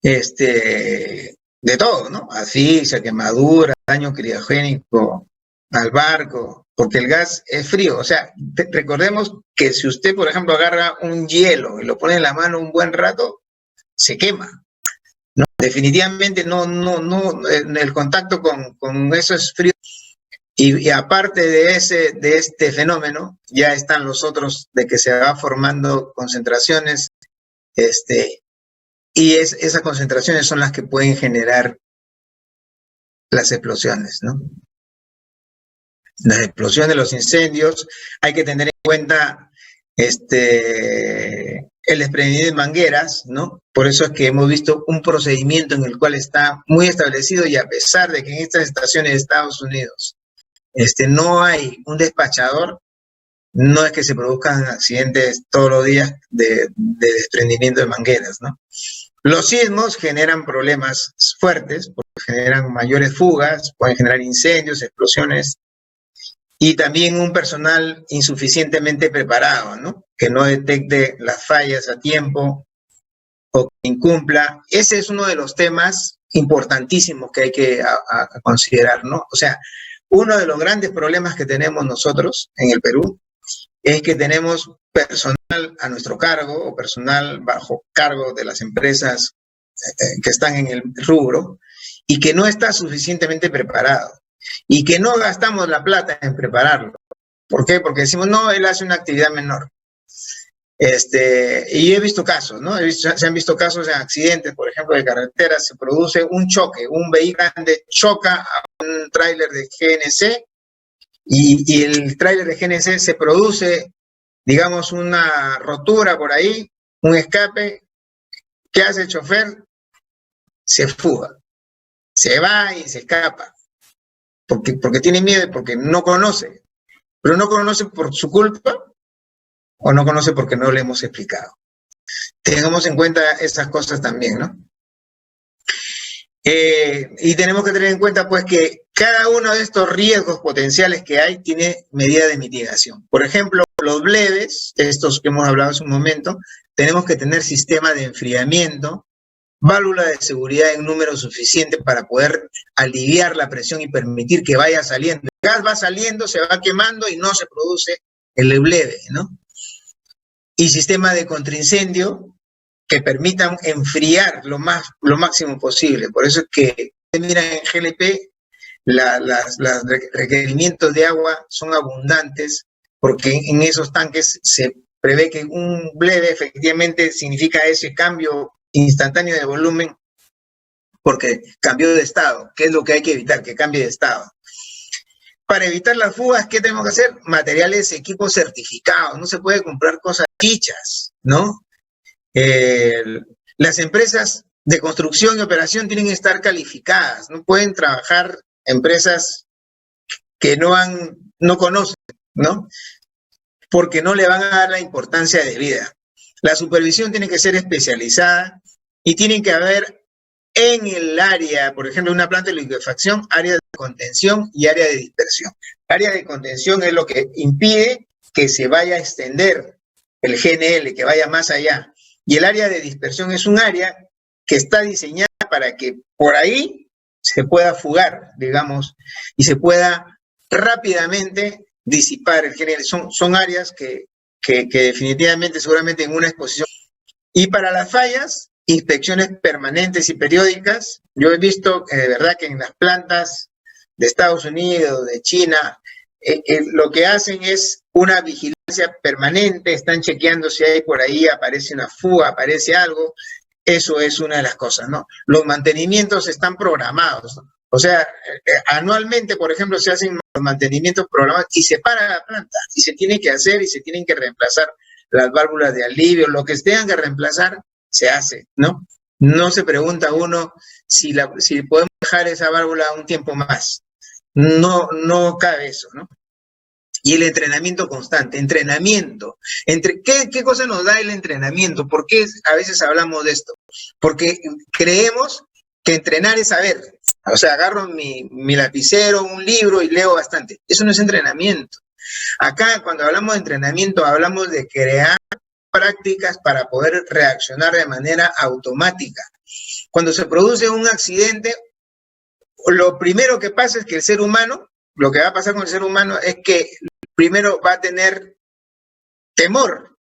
de todo, ¿no? Asfixia, quemadura, daño criogénico al barco, porque el gas es frío. O sea, recordemos que si usted, por ejemplo, agarra un hielo y lo pone en la mano un buen rato, se quema, ¿no? Definitivamente el contacto con eso es frío. Y aparte de este fenómeno, ya están los otros de que se va formando concentraciones, y esas concentraciones son las que pueden generar las explosiones, ¿no? Las explosiones, los incendios, hay que tener en cuenta el desprendimiento de mangueras, ¿no? Por eso es que hemos visto un procedimiento en el cual está muy establecido y a pesar de que en estas estaciones de Estados Unidos no hay un despachador, no es que se produzcan accidentes todos los días de desprendimiento de mangueras, ¿no? Los sismos generan problemas fuertes, porque generan mayores fugas, pueden generar incendios, explosiones, y también un personal insuficientemente preparado, ¿no? Que no detecte las fallas a tiempo o que incumpla. Ese es uno de los temas importantísimos que hay que considerar, ¿no? O sea, uno de los grandes problemas que tenemos nosotros en el Perú es que tenemos personal a nuestro cargo o personal bajo cargo de las empresas que están en el rubro y que no está suficientemente preparado y que no gastamos la plata en prepararlo. ¿Por qué? Porque decimos, no, él hace una actividad menor. Y he visto casos, ¿no? Se han visto casos de accidentes, por ejemplo, de carreteras, se produce un choque, un vehículo grande choca a un tráiler de GNC y el tráiler de GNC se produce, digamos, una rotura por ahí, un escape. ¿Qué hace el chofer? Se fuga, se va y se escapa, porque tiene miedo, porque no conoce, pero no conoce por su culpa o no conoce porque no le hemos explicado. Tengamos en cuenta esas cosas también, ¿no? Y tenemos que tener en cuenta, pues, que cada uno de estos riesgos potenciales que hay tiene medida de mitigación. Por ejemplo, los bleves, estos que hemos hablado hace un momento, tenemos que tener sistema de enfriamiento, válvula de seguridad en número suficiente para poder aliviar la presión y permitir que vaya saliendo. El gas va saliendo, se va quemando y no se produce el bleve, ¿no? Y sistema de contraincendio que permitan enfriar lo máximo posible. Por eso es que, miren, en GLP, los requerimientos de agua son abundantes, porque en esos tanques se prevé que un bleve efectivamente significa ese cambio instantáneo de volumen, porque cambió de estado, que es lo que hay que evitar, que cambie de estado. para evitar las fugas, ¿qué tenemos que hacer? Materiales, equipos certificados, no se puede comprar cosas chichas, ¿no? Las empresas de construcción y operación tienen que estar calificadas, no pueden trabajar empresas que no conocen, ¿no? Porque no le van a dar la importancia debida. La supervisión tiene que ser especializada y tiene que haber en el área, por ejemplo, una planta de liquefacción, área de contención y área de dispersión. Área de contención es lo que impide que se vaya a extender el GNL, que vaya más allá. Y el área de dispersión es un área que está diseñada para que por ahí se pueda fugar, digamos, y se pueda rápidamente disipar el GNL. Son áreas que definitivamente, seguramente en una exposición. Y para las fallas, inspecciones permanentes y periódicas. Yo he visto de verdad que en las plantas de Estados Unidos, de China, lo que hacen es una vigilancia permanente, están chequeando si hay por ahí, aparece una fuga, aparece algo. Eso es una de las cosas, ¿no? Los mantenimientos están programados, ¿no? O sea, anualmente, por ejemplo, se hacen los mantenimientos programados y se para la planta y se tiene que hacer y se tienen que reemplazar las válvulas de alivio, lo que se tengan que reemplazar, se hace, ¿no? No se pregunta uno si podemos dejar esa válvula un tiempo más. No cabe eso, ¿no? Y el entrenamiento constante, entrenamiento. ¿Qué cosa nos da el entrenamiento? ¿Por qué a veces hablamos de esto? Porque creemos que entrenar es saber. O sea, agarro mi lapicero, un libro y leo bastante. Eso no es entrenamiento. Acá, cuando hablamos de entrenamiento, hablamos de crear prácticas para poder reaccionar de manera automática. Cuando se produce un accidente, lo primero que pasa es que el ser humano, lo que va a pasar con el ser humano es que primero va a tener temor,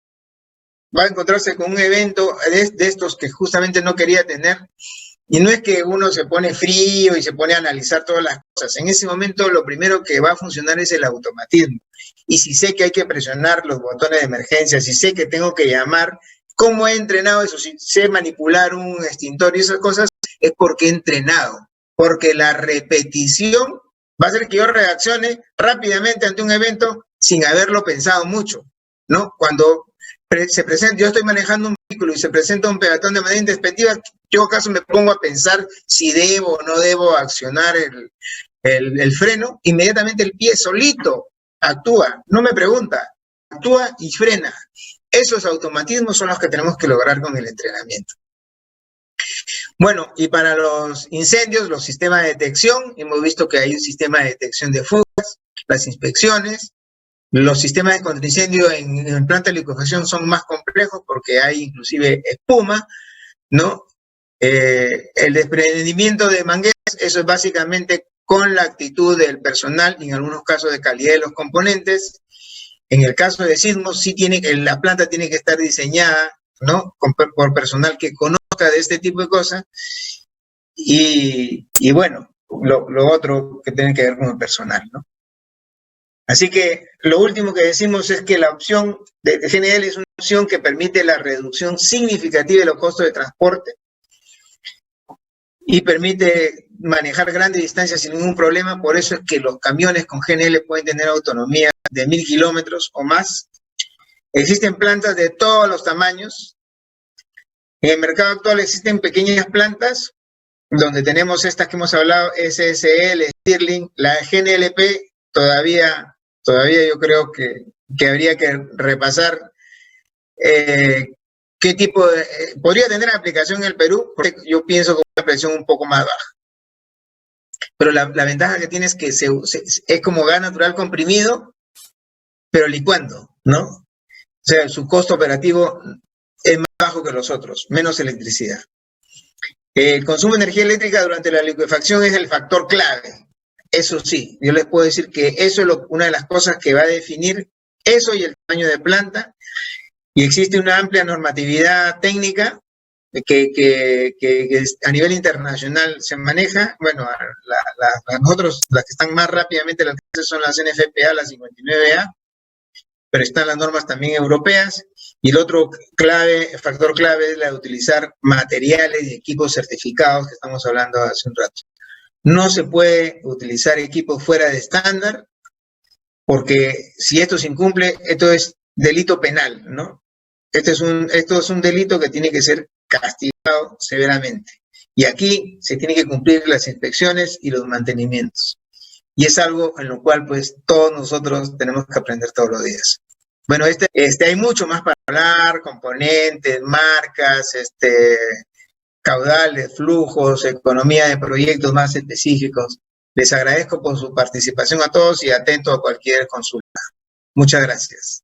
va a encontrarse con un evento de estos que justamente no quería tener, y no es que uno se pone frío y se pone a analizar todas las cosas. En ese momento lo primero que va a funcionar es el automatismo. Y si sé que hay que presionar los botones de emergencia, si sé que tengo que llamar, ¿cómo he entrenado eso? Si sé manipular un extintor y esas cosas, es porque he entrenado. Porque la repetición va a hacer que yo reaccione rápidamente ante un evento sin haberlo pensado mucho, ¿no? Cuando se presenta, yo estoy manejando un vehículo y se presenta un peatón de manera indespectiva, yo acaso me pongo a pensar si debo o no debo accionar el freno, inmediatamente el pie solito actúa, no me pregunta, actúa y frena. Esos automatismos son los que tenemos que lograr con el entrenamiento. Bueno, y para los incendios, los sistemas de detección, hemos visto que hay un sistema de detección de fugas, las inspecciones, los sistemas de contraincendio en planta de liquefacción son más complejos porque hay inclusive espuma, ¿no? El desprendimiento de mangueras, eso es básicamente con la actitud del personal y en algunos casos de calidad de los componentes. En el caso de sismos, sí la planta tiene que estar diseñada, ¿no? Por personal que conozca de este tipo de cosas. Y bueno, lo otro que tiene que ver con el personal, ¿no? Así que lo último que decimos es que la opción de GNL es una opción que permite la reducción significativa de los costos de transporte y permite manejar grandes distancias sin ningún problema. Por eso es que los camiones con GNL pueden tener autonomía de 1000 kilómetros o más. Existen plantas de todos los tamaños. En el mercado actual existen pequeñas plantas, donde tenemos estas que hemos hablado, SSL, Stirling, la GNLP, todavía yo creo que habría que repasar qué tipo de... podría tener aplicación en el Perú, porque yo pienso con una presión un poco más baja. Pero la ventaja que tiene es que es como gas natural comprimido, pero licuando, ¿no? O sea, su costo operativo es más bajo que los otros, menos electricidad. El consumo de energía eléctrica durante la liquefacción es el factor clave. Eso sí, yo les puedo decir que eso es una de las cosas que va a definir eso y el tamaño de planta. Y existe una amplia normatividad técnica que a nivel internacional se maneja. Bueno, nosotros, las que están más rápidamente al alcance son las NFPA, las 59A, pero están las normas también europeas. Y el otro factor clave es la de utilizar materiales y equipos certificados que estamos hablando hace un rato. No se puede utilizar equipos fuera de estándar, porque si esto se incumple, esto es delito penal, ¿no? Esto es un delito que tiene que ser castigado severamente. Y aquí se tiene que cumplir las inspecciones y los mantenimientos. Y es algo en lo cual, pues, todos nosotros tenemos que aprender todos los días. Bueno, hay mucho más para hablar, componentes, marcas, caudales, flujos, economía de proyectos más específicos. Les agradezco por su participación a todos y atento a cualquier consulta. Muchas gracias.